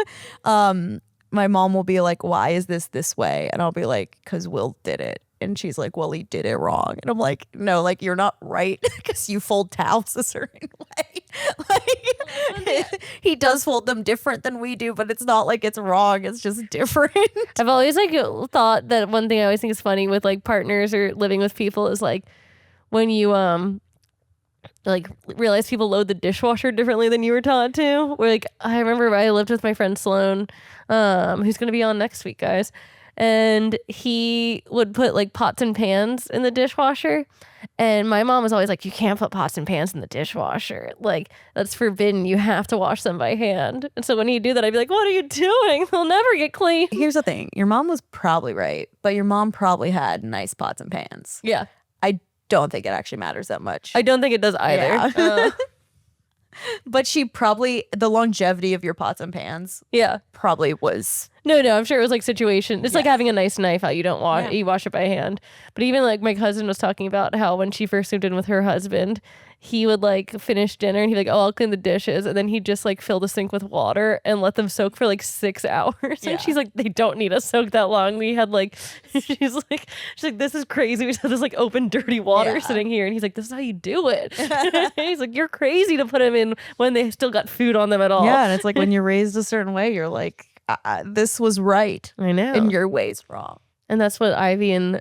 My mom will be like, why is this way? And I'll be like, because Will did it. And she's like, well, he did it wrong. And I'm like, no, like you're not right because you fold towels a certain way. Like he does fold them different than we do, but it's not like it's wrong. It's just different. I've always like thought that one thing I always think is funny with like partners or living with people is like when you like realize people load the dishwasher differently than you were taught to. Where like I remember I lived with my friend Sloan, who's gonna be on next week, guys. And he would put like pots and pans in the dishwasher. And my mom was always like, you can't put pots and pans in the dishwasher. Like, that's forbidden. You have to wash them by hand. And so when he'd do that, I'd be like, what are you doing? They'll never get clean. Here's the thing. Your mom was probably right, but your mom probably had nice pots and pans. Yeah. I don't think it actually matters that much. I don't think it does either. Yeah. But she probably, the longevity of your pots and pans probably was. No, I'm sure it was like situation. It's like having a nice knife out. You don't wash, you wash it by hand. But even like my cousin was talking about how when she first moved in with her husband, he would like finish dinner and he'd be like, oh, I'll clean the dishes. And then he'd just like fill the sink with water and let them soak for like 6 hours. Yeah. And she's like, they don't need to soak that long. We had like, she's like, this is crazy. We just have this like open, dirty water sitting here. And he's like, this is how you do it. He's like, you're crazy to put them in when they still got food on them at all. Yeah. And it's like when you're raised a certain way, you're like, this was right. I know. And your way's wrong. And that's what Ivy and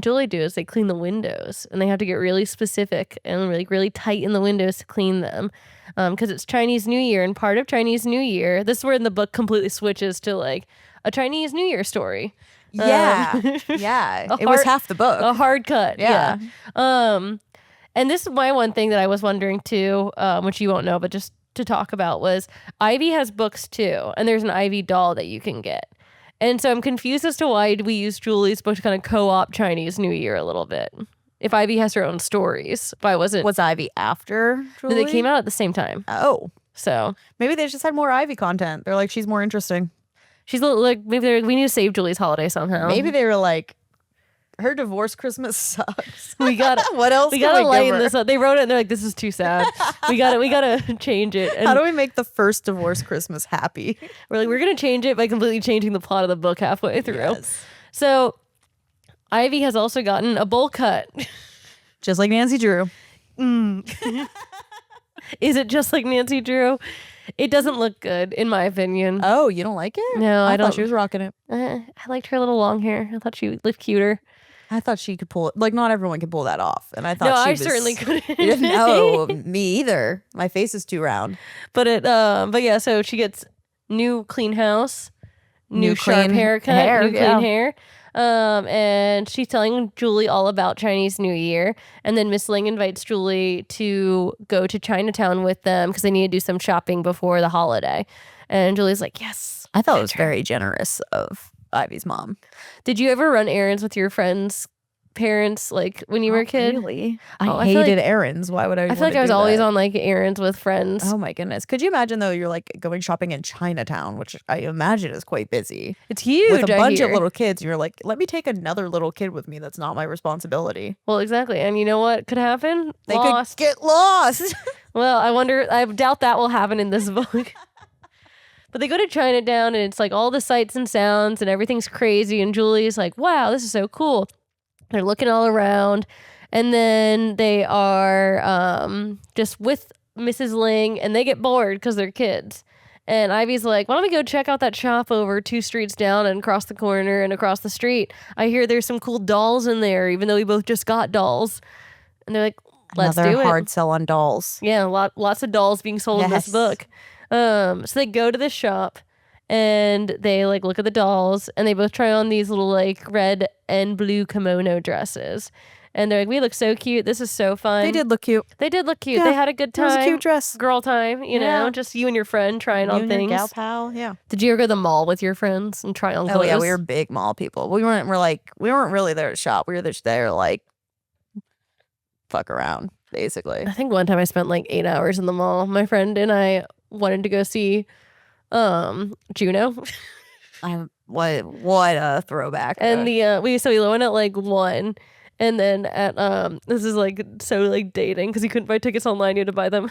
Julie do is they clean the windows, and they have to get really specific and really tight in the windows to clean them, because it's Chinese New Year, and part of Chinese New Year, this is where the book completely switches to like a Chinese New Year story. Yeah, it was half the book. A hard cut. Yeah. And this is my one thing that I was wondering too, which you won't know, but just to talk about was Ivy has books too, and there's an Ivy doll that you can get. And so I'm confused as to why we use Julie's book to kind of co-op Chinese New Year a little bit. If Ivy has her own stories, why wasn't? Was Ivy after Julie? They came out at the same time. Oh, so maybe they just had more Ivy content. They're like, she's more interesting. She's like, maybe we need to save Julie's holiday somehow. Maybe they were like, her divorce Christmas sucks. We gotta what else? We gotta lighten this up. They wrote it and they're like, this is too sad. we gotta change it. And how do we make the first divorce Christmas happy? We're like, we're gonna change it by completely changing the plot of the book halfway through. Yes. So Ivy has also gotten a bowl cut. Just like Nancy Drew. Is it just like Nancy Drew? It doesn't look good, in my opinion. Oh, you don't like it? No, I don't. Thought she was rocking it. I liked her little long hair. I thought she looked cuter. I thought she could pull it. Like, not everyone can pull that off. And I thought no, she I was. certainly couldn't. No, me either. My face is too round. But yeah, so she gets new clean house, new sharp clean haircut, new clean hair. And she's telling Julie all about Chinese New Year. And then Miss Ling invites Julie to go to Chinatown with them because they need to do some shopping before the holiday. And Julie's like, yes. I thought it was very generous of Ivy's mom. Did you ever run errands with your friends' parents, like when you were a kid? Really? I I feel hated like- errands. Why would I? I feel like I was always on like errands with friends. Oh my goodness! Could you imagine though? You're like going shopping in Chinatown, which I imagine is quite busy, It's huge. with a I bunch hear. of little kids. You're like, let me take another little kid with me. That's not my responsibility. Well, exactly. And you know what could happen? They Lost. could get lost. Well, I doubt that will happen in this book. But they go to Chinatown and it's like all the sights and sounds and everything's crazy. And Julie's like, wow, this is so cool. They're looking all around. And then they are just with Mrs. Ling and they get bored because they're kids. And Ivy's like, why don't we go check out that shop over 2 streets down and across the corner and across the street? I hear there's some cool dolls in there, even though we both just got dolls. And they're like, let's Another do it. hard sell on dolls. Yeah, lots of dolls being sold in this Yes. book. So they go to the shop and they like look at the dolls and they both try on these little like red and blue kimono dresses. And they're like, we look so cute. This is so fun. They did look cute. They did look cute. Yeah, They had a good It was time. a cute dress. Girl time, you know, Yeah. just you and your friend trying You on and your things. gal pal, yeah. Did you ever go to the mall with your friends and try on clothes? Oh yeah, we were big mall people. We weren't really there to shop. We were just there to like fuck around, basically. I think one time I spent like 8 hours in the mall. My friend and I wanted to go see Juno. What a throwback. And the we went at like 1, and then at this is like so like dating because you couldn't buy tickets online, you had to buy them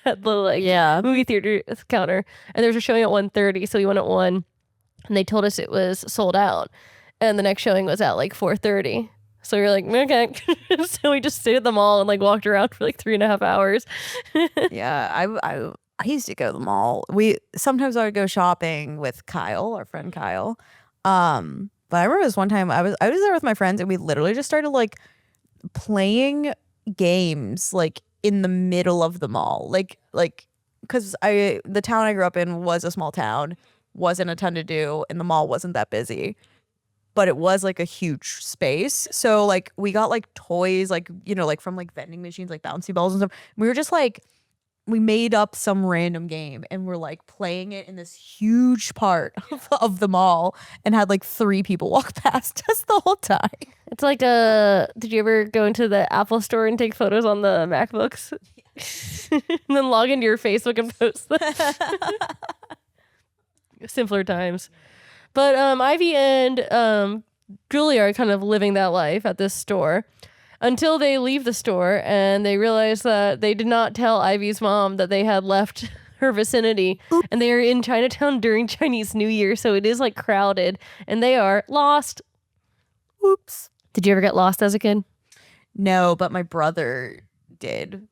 at the like yeah. movie theater counter, and there was a showing at 1:30, so we went at 1, and they told us it was sold out, and the next showing was at like 4:30. So we were like, okay. So we just stayed at the mall and like walked around for like 3.5 hours. Yeah, I used to go to the mall. Sometimes I would go shopping with Kyle, our friend Kyle. But I remember this one time I was there with my friends and we literally just started like playing games like in the middle of the mall. Like because the town I grew up in was a small town, wasn't a ton to do, and the mall wasn't that busy. But it was like a huge space. So like we got like toys, like, you know, like from like vending machines, like bouncy balls and stuff. We were just like, we made up some random game and we're like playing it in this huge part of the mall and had like 3 people walk past us the whole time. It's like did you ever go into the Apple store and take photos on the MacBooks? And then log into your Facebook and post them. Simpler times. But Ivy and Julie are kind of living that life at this store until they leave the store and they realize that they did not tell Ivy's mom that they had left her vicinity. And they are in Chinatown during Chinese New Year, so it is like crowded and they are lost. Oops. Did you ever get lost as a kid? No, but my brother did.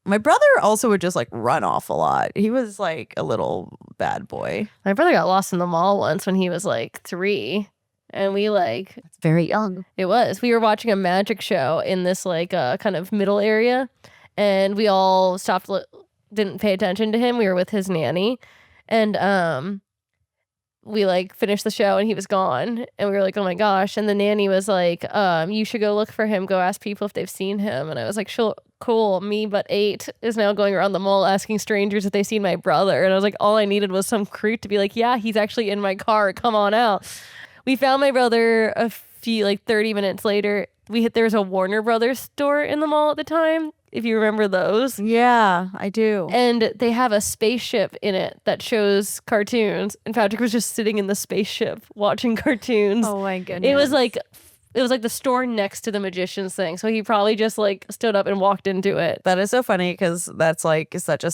My brother also would just like run off a lot. He was like a little bad boy. My brother got lost in the mall once when he was like 3. And we like, It's very young. we were watching a magic show in this like kind of middle area. And we all stopped, didn't pay attention to him. We were with his nanny. And we like finished the show and he was gone. And we were like, oh my gosh. And the nanny was like, you should go look for him. Go ask people if they've seen him. And I was like, sure. Cool, me but 8 is now going around the mall asking strangers if they've seen my brother. And I was like, all I needed was some creep to be like, yeah, he's actually in my car, come on out. We found my brother a few like 30 minutes later. There was a Warner Brothers store in the mall at the time, if you remember those. Yeah, I do. And they have a spaceship in it that shows cartoons, and Patrick was just sitting in the spaceship watching cartoons. Oh my goodness. It was like the store next to the magician's thing. So he probably just like stood up and walked into it. That is so funny because that's like such a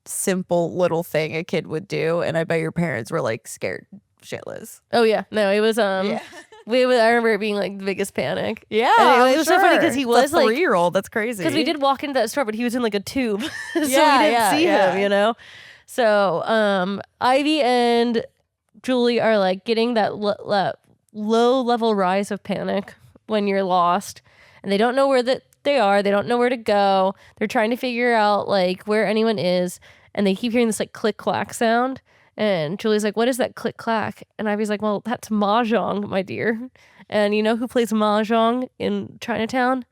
simple little thing a kid would do. And I bet your parents were like scared shitless. Oh yeah. No, it was Yeah. I remember it being like the biggest panic. Yeah. And it was so funny because he was a like 3-year-old. That's crazy. because we did walk into that store, but he was in like a tube. So we Yeah, didn't yeah, see yeah. him, you know? So Ivy and Julie are like getting that low level rise of panic when you're lost and they don't know where they are. They don't know where to go. They're trying to figure out like where anyone is. And they keep hearing this like click clack sound. And Julie's like, what is that click clack? And Ivy's like, well, that's mahjong, my dear. And you know who plays mahjong in Chinatown?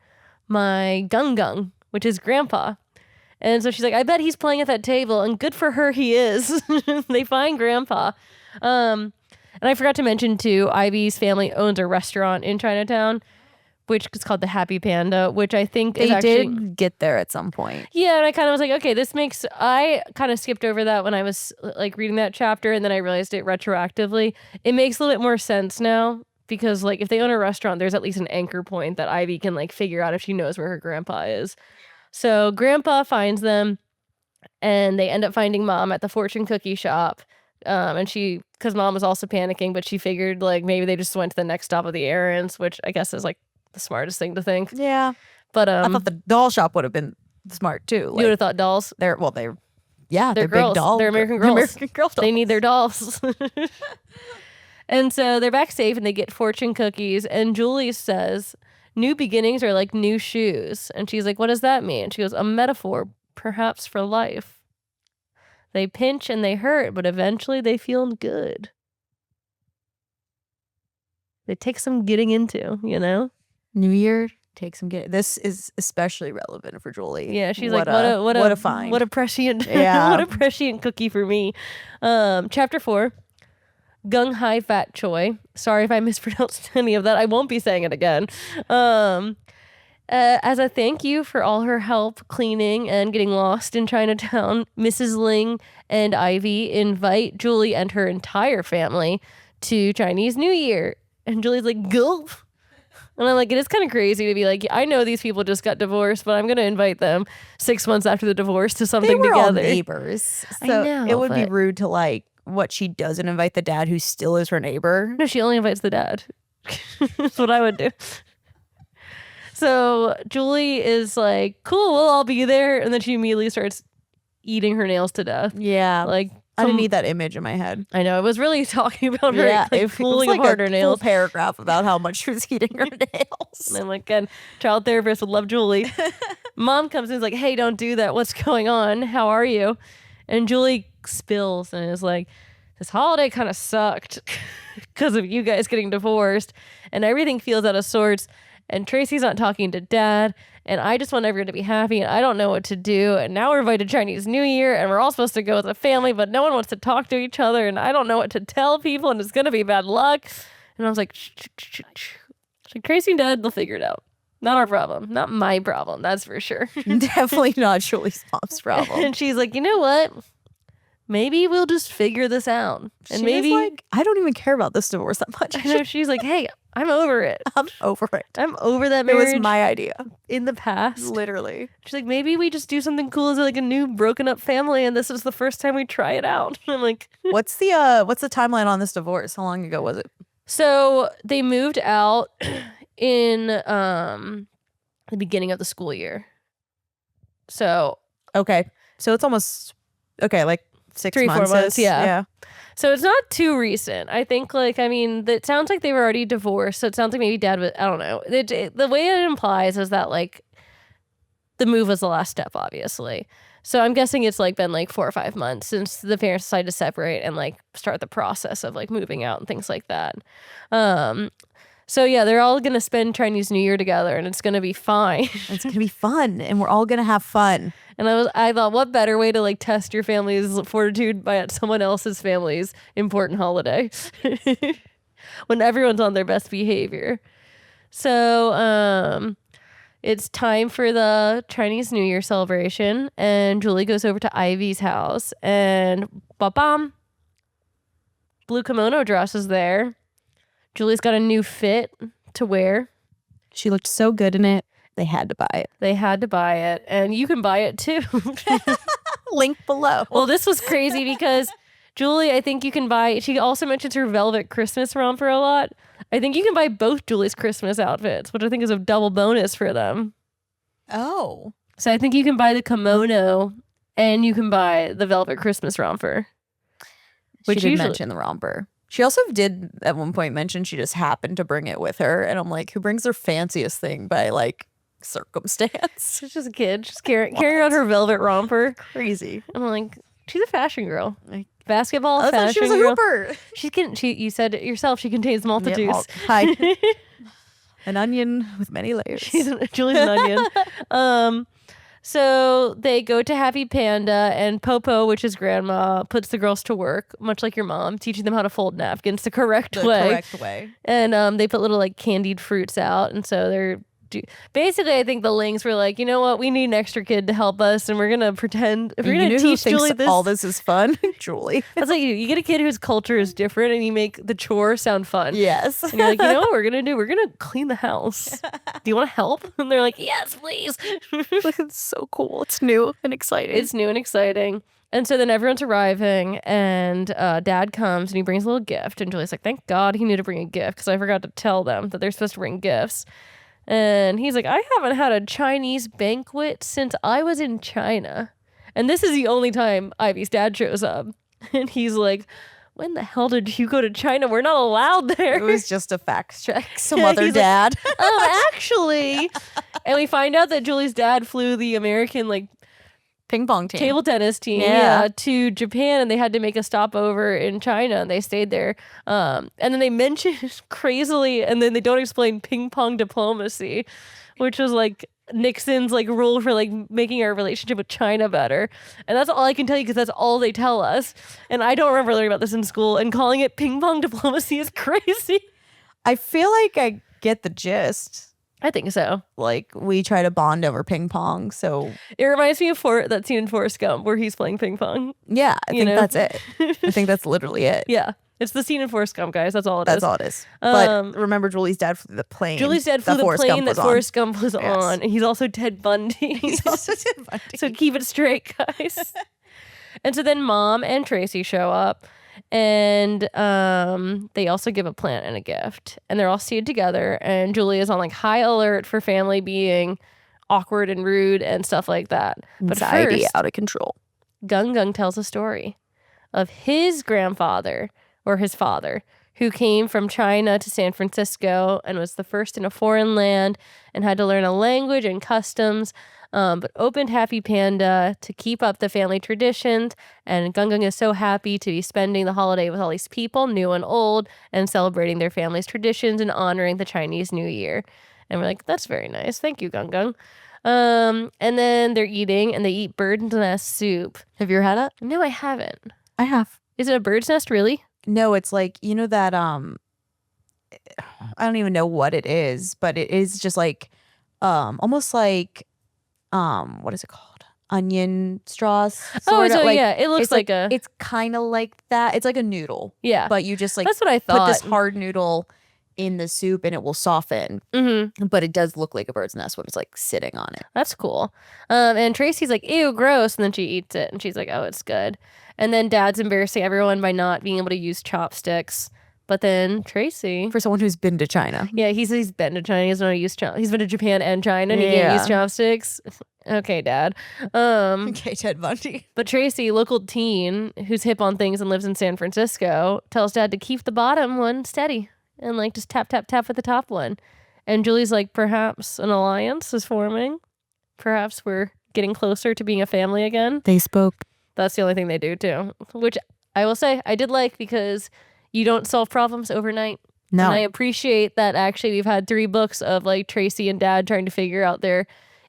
My Gung, which is grandpa. And so she's like, I bet he's playing at that table, and good for her he is. They find grandpa. And I forgot to mention too, Ivy's family owns a restaurant in Chinatown, which is called the Happy Panda, which I think is actually... did get there at some point. Yeah, and I kind of was like, okay, I kind of skipped over that when I was like reading that chapter, and then I realized it retroactively. It makes a little bit more sense now, because like if they own a restaurant, there's at least an anchor point that Ivy can like figure out if she knows where her grandpa is. So grandpa finds them, and they end up finding mom at the fortune cookie shop. And because mom was also panicking, but she figured like maybe they just went to the next stop of the errands, which I guess is like the smartest thing to think. Yeah. But I thought the doll shop would have been smart too. You would have thought dolls. They're They're big girls. dolls. They're American girls. American girl dolls. They need their dolls. And so they're back safe, and they get fortune cookies. And Julie says, new beginnings are like new shoes. And she's like, what does that mean? She goes, a metaphor, perhaps for life. They pinch and they hurt, but eventually they feel good. They take some getting into, you know? New Year, take some get. This is especially relevant for Julie. Yeah, she's like, what a find. What a prescient, Yeah. what a prescient cookie for me. Chapter 4. Gung Hai Fat Choy. Sorry if I mispronounced any of that. I won't be saying it again. As a thank you for all her help cleaning and getting lost in Chinatown, Mrs. Ling and Ivy invite Julie and her entire family to Chinese New Year. And Julie's like, gulp. And I'm like, it is kind of crazy to be like, I know these people just got divorced, but I'm going to invite them 6 months after the divorce to something They were together. all neighbors. So I know, it would be but- rude to like what she doesn't invite the dad who still is her neighbor. No, she only invites the dad. That's what I would do. So Julie is like, cool, we'll all be there. And then she immediately starts eating her nails to death. Yeah. Like, I didn't need that image in my head. I know, it was really talking about her like, it pulling was like apart a her nails. full paragraph about how much she was eating her nails. And I'm like, God, child therapist would love Julie. Mom comes in and is like, hey, don't do that. What's going on? How are you? And Julie spills and is like, this holiday kind of sucked because of you guys getting divorced, and everything feels out of sorts, and Tracy's not talking to dad, and I just want everyone to be happy, and I don't know what to do, and now we're invited to Chinese New Year, and we're all supposed to go as a family, but no one wants to talk to each other, and I don't know what to tell people, and it's going to be bad luck. And I was like, Tracy and dad, they'll figure it out. Not our problem. Not my problem, that's for sure. Definitely not Julie's mom's problem. And she's like, you know what? Maybe we'll just figure this out. And She maybe was like, I don't even care about this divorce that much. I know, she's like, hey, I'm over it. I'm over it. I'm over that It marriage was my idea. in the past. Literally. She's like, maybe we just do something cool as like a new broken up family, and this is the first time we try it out. I'm like, What's the timeline on this divorce? How long ago was it? so they moved out in the beginning of the school year. So Okay. So it's almost like 6 3-4 months. months, yeah. Yeah. So it's not too recent. I think, like, I mean, it sounds like they were already divorced. So it sounds like maybe dad was, I don't know. The way it implies is that, like, the move was the last step, obviously. So I'm guessing it's, like, been, like, 4 or 5 months since the parents decided to separate and, like, start the process of, like, moving out and things like that. So, yeah, they're all going to spend Chinese New Year together, and it's going to be fine. It's going to be fun, and we're all going to have fun. And I thought, what better way to like test your family's fortitude by at someone else's family's important holiday when everyone's on their best behavior. So it's time for the Chinese New Year celebration, and Julie goes over to Ivy's house, and ba-bam, blue kimono dress is there. Julie's got a new fit to wear. She looked so good in it. They had to buy it. They had to buy it, and you can buy it too. Link below. Well, this was crazy because Julie, I think you can buy, she also mentions her velvet Christmas romper a lot. I think you can buy both Julie's Christmas outfits, which I think is a double bonus for them. Oh. So I think you can buy the kimono and you can buy the velvet Christmas romper. She did mention the romper. She also did at one point mention she just happened to bring it with her. And I'm like, who brings their fanciest thing by like circumstance? She's just a kid. She's carrying around her velvet romper. Crazy. I'm like, she's a fashion girl. basketball I thought she was a fashion girl. hooper. You said it yourself, she contains multitudes. Hi. An onion with many layers. Julie's an onion. So they go to Happy Panda, and Popo, which is grandma, puts the girls to work, much like your mom, teaching them how to fold napkins the correct way. And they put little like candied fruits out, and so they're basically, I think the Lings were like, you know what, we need an extra kid to help us, and we're gonna pretend if we're gonna teach Julie this. All this is fun, Julie. That's like you get a kid whose culture is different, and you make the chore sound fun. Yes, and you're like, you know what we're gonna do? We're gonna clean the house. Do you want to help? And they're like, yes, please. It's so cool. It's new and exciting. And so then everyone's arriving, and Dad comes and he brings a little gift, and Julie's like, thank God he knew to bring a gift because I forgot to tell them that they're supposed to bring gifts. And he's like, I haven't had a Chinese banquet since I was in China. And this is the only time Ivy's dad shows up. And he's like, when the hell did you go to China? We're not allowed there. It was just a fact check. Some other dad. Like, actually. And we find out that Julie's dad flew the American, like, ping pong team, table tennis team, to Japan, and they had to make a stopover in China, and they stayed there. And then they mention crazily, and then they don't explain ping pong diplomacy, which was like Nixon's like rule for like making our relationship with China better. And that's all I can tell you because that's all they tell us. And I don't remember learning about this in school. And calling it ping pong diplomacy is crazy. I feel like I get the gist. I think so. Like, we try to bond over ping pong, so... It reminds me of that scene in Forrest Gump where he's playing ping pong. Yeah, I think that's it. I think that's literally it. Yeah. It's the scene in Forrest Gump, guys. That's all it is. That's all it is. But remember, Julie's dad flew the plane. Julie's dad flew the plane that Forrest Gump was on. And he's also Ted Bundy. So keep it straight, guys. And so then Mom and Tracy show up. And they also give a plant and a gift, and they're all seated together, and Julie is on like high alert for family being awkward and rude and stuff like that. But anxiety first, out of control. Gung tells a story of his grandfather or his father who came from China to San Francisco and was the first in a foreign land and had to learn a language and customs, but opened Happy Panda to keep up the family traditions. And Gung is so happy to be spending the holiday with all these people, new and old, and celebrating their family's traditions and honoring the Chinese New Year. And we're like, that's very nice. Thank you, Gung. And then they're eating, and they eat bird's nest soup. Have you ever had it? No, I haven't. I have. Is it a bird's nest, really? No, it's like, you know that, I don't even know what it is, but it is just like, almost like, what is it called? Onion straws. Oh, so like, yeah, it looks like a... It's kind of like that. It's like a noodle. Yeah. But you just like... That's what I thought. Put this hard noodle in the soup and it will soften. Mm-hmm. But it does look like a bird's nest when it's like sitting on it. That's cool. And Tracy's like, ew, gross. And then she eats it and she's like, oh, it's good. And then Dad's embarrassing everyone by not being able to use chopsticks. But then Tracy... For someone who's been to China. Yeah, he's been to China. He doesn't know how to use chopsticks. He's been to Japan and China and he can't use chopsticks. Okay, Dad. Okay, Ted Bundy. But Tracy, local teen who's hip on things and lives in San Francisco, tells Dad to keep the bottom one steady and like just tap, tap, tap with the top one. And Julie's like, perhaps an alliance is forming. Perhaps we're getting closer to being a family again. They spoke. That's the only thing they do too. Which I will say I did like because you don't solve problems overnight. No. And I appreciate that actually we've had 3 books of like Tracy and Dad trying to figure out their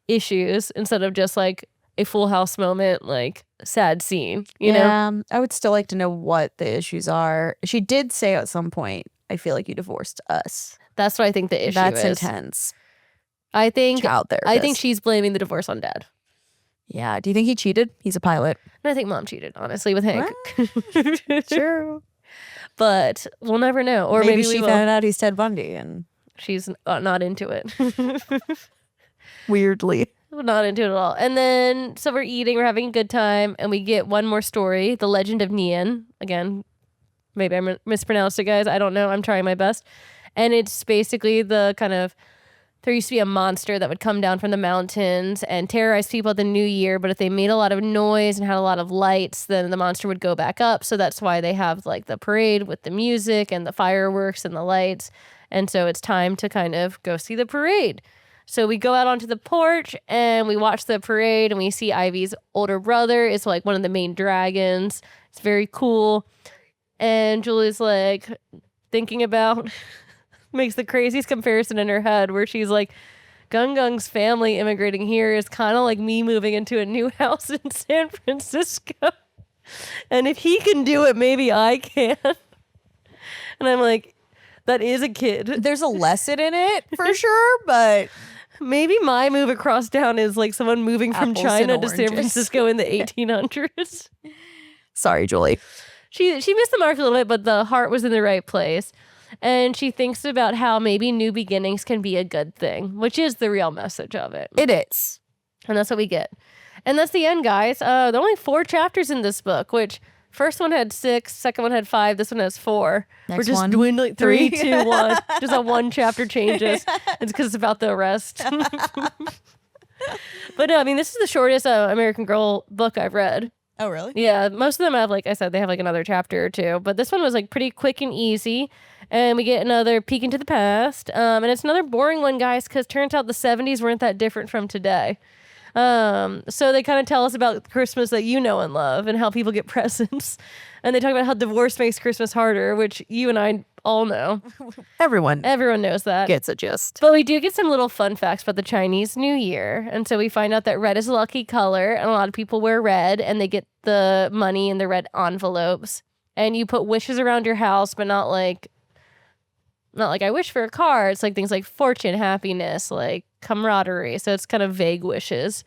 issues instead of just like a Full House moment, like sad scene, you know? I would still like to know what the issues are. She did say at some point, I feel like you divorced us. That's what I think the issue is. That's intense. I think Child therapist. I think she's blaming the divorce on Dad. Yeah. Do you think he cheated? He's a pilot. And I think Mom cheated, honestly, with Hank. True. But we'll never know. Or maybe maybe she found out he's Ted Bundy and she's not into it. Weirdly. Not into it at all. And then, so we're eating, we're having a good time, and we get one more story, The Legend of Nian. Again, maybe I mispronounced it, guys. I don't know. I'm trying my best. And it's basically the kind of, there used to be a monster that would come down from the mountains and terrorize people at the new year, but if they made a lot of noise and had a lot of lights, then the monster would go back up. So that's why they have like the parade with the music and the fireworks and the lights. And so it's time to kind of go see the parade. So we go out onto the porch and we watch the parade and we see Ivy's older brother is like one of the main dragons. It's very cool. And Julie's like thinking about, makes the craziest comparison in her head where she's like, Gung's family immigrating here is kind of like me moving into a new house in San Francisco. And if he can do it, maybe I can. And I'm like, that is a kid. There's a lesson in it for sure, but maybe my move across town is like someone moving from Apples China and to San oranges. Francisco in the 1800s. sorry, Julie. She missed the mark a little bit, but the heart was in the right place. And she thinks about how maybe new beginnings can be a good thing, which is the real message of it. It is. And that's what we get. And that's the end, guys. There are only 4 chapters in this book, which first one had 6, second one had 5, this one has 4. We're Next just one, dwindling 3, 3. 2, 1. Just a 1 chapter changes. It's because it's about the arrest. But no, I mean, this is the shortest American Girl book I've read. Oh, really? Yeah, most of them have, like I said, they have like another chapter or 2. But this one was like pretty quick and easy. And we get another peek into the past. And it's another boring one, guys, because turns out the 70s weren't that different from today. So they kind of tell us about Christmas that you know and love and how people get presents. And they talk about how divorce makes Christmas harder, which you and I all know. Everyone Knows that. gets a gist. But we do get some little fun facts about the Chinese New Year. And so we find out that red is a lucky color, and a lot of people wear red, and they get the money in the red envelopes. And you put wishes around your house, but not like I wish for a car. It's like things like fortune, happiness, like camaraderie. So it's kind of vague wishes.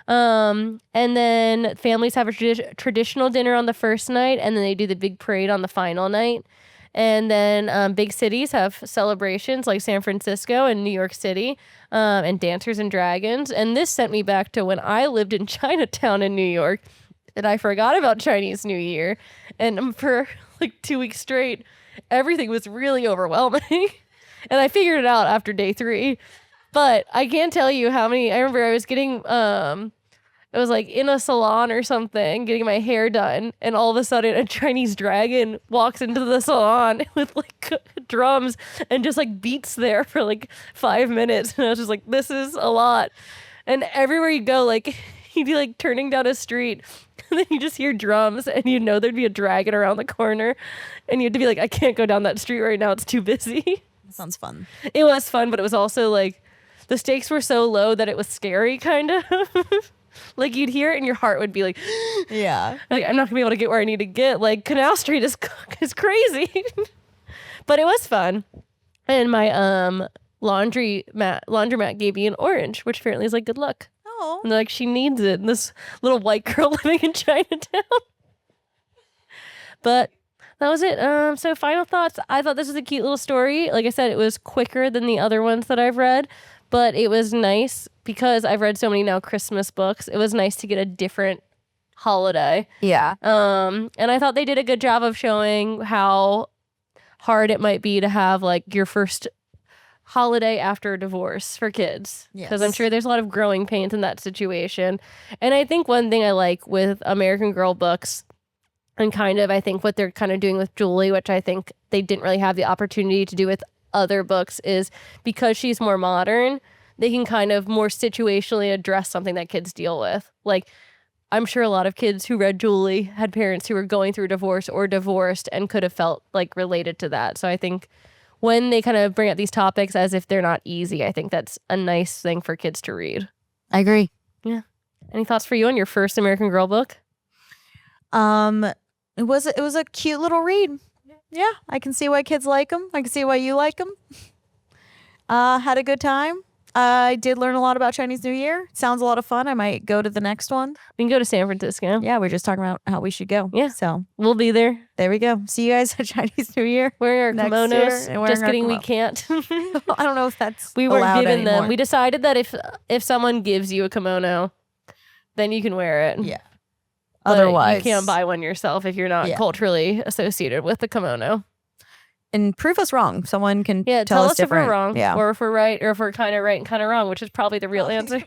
And then families have a traditional dinner on the first night, and then they do the big parade on the final night. And then big cities have celebrations like San Francisco and New York City, and dancers and dragons. And this sent me back to when I lived in Chinatown in New York, and I forgot about Chinese New Year. And for like 2 weeks straight, everything was really overwhelming. And I figured it out after day 3. But I can't tell you how many. I remember I was getting it was like in a salon or something, getting my hair done, and all of a sudden a Chinese dragon walks into the salon with like drums and just like beats there for like 5 minutes. And I was just like, this is a lot. And everywhere you go, like you'd be like turning down a street and then you just hear drums and you know there'd be a dragon around the corner. And you had to be like, I can't go down that street right now. It's too busy. Sounds fun. It was fun, but it was also like the stakes were so low that it was scary, kind of. Like you'd hear it and your heart would be like, Yeah. like I'm not gonna be able to get where I need to get. Like Canal Street is crazy. But it was fun. And my laundromat gave me an orange, which apparently is like good luck. Oh. And they're like, she needs it. And this little white girl living in Chinatown. But that was it. So final thoughts. I thought this was a cute little story. Like I said, it was quicker than the other ones that I've read, but it was nice because I've read so many now Christmas books. It was nice to get a different holiday. Yeah. And I thought they did a good job of showing how hard it might be to have like your first holiday after a divorce for kids. Because I'm Yes. sure there's a lot of growing pains in that situation. And I think one thing I like with American Girl books, and kind of I think what they're kind of doing with Julie, which I think they didn't really have the opportunity to do with other books, is because she's more modern, they can kind of more situationally address something that kids deal with. Like, I'm sure a lot of kids who read Julie had parents who were going through divorce or divorced and could have felt like related to that. So I think when they kind of bring up these topics as if they're not easy, I think that's a nice thing for kids to read. I agree. Yeah. Any thoughts for you on your first American Girl book? It was a cute little read. Yeah, I can see why kids like them. I can see why you like them. Had a good time. I did learn a lot about Chinese New Year. Sounds a lot of fun. I might go to the next one. We can go to San Francisco. Yeah, we're just talking about how we should go. Yeah. So We'll be there. there we go. See you guys at Chinese New Year. Wearing our Next kimonos. year, and wearing Just our kidding, we kimono. can't. I don't know if that's We weren't allowed given them. anymore. We decided that if someone gives you a kimono, then you can wear it. Yeah. But Otherwise, you can't buy one yourself if you're not Yeah. culturally associated with the kimono. and prove us wrong. Someone can Yeah, tell us if we're different. wrong, Yeah. or if we're right, or if we're kind of right and kind of wrong, which is probably the real answer.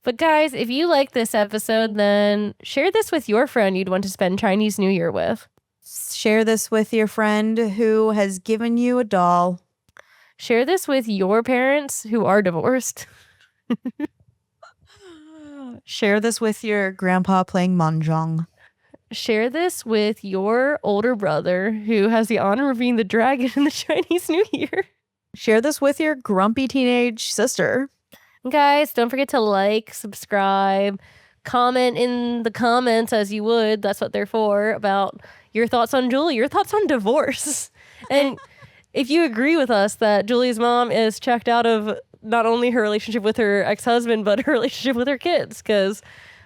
But guys, if you like this episode, then share this with your friend you'd want to spend Chinese New Year with. Share this with your friend who has given you a doll. Share this with your parents who are divorced. Share this with your grandpa playing mahjong. Share this with your older brother who has the honor of being the dragon in the Chinese New Year. Share this with your grumpy teenage sister. Guys, don't forget to like, subscribe, comment in the comments as you would. That's what they're for, about your thoughts on Julie, your thoughts on divorce. And if you agree with us that Julie's mom is checked out of not only her relationship with her ex-husband, but her relationship with her kids, because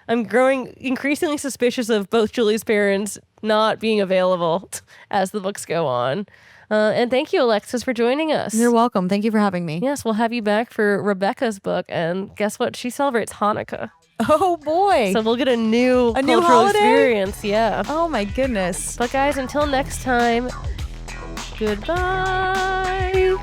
I'm growing increasingly suspicious of both Julie's parents not being available as the books go on. And thank you, Alexis, for joining us. You're welcome. Thank you for having me. Yes, we'll have you back for Rebecca's book. And guess what? She celebrates Hanukkah. Oh, boy. So we'll get a new cultural holiday? experience. Yeah. Oh, my goodness. But guys, until next time, goodbye.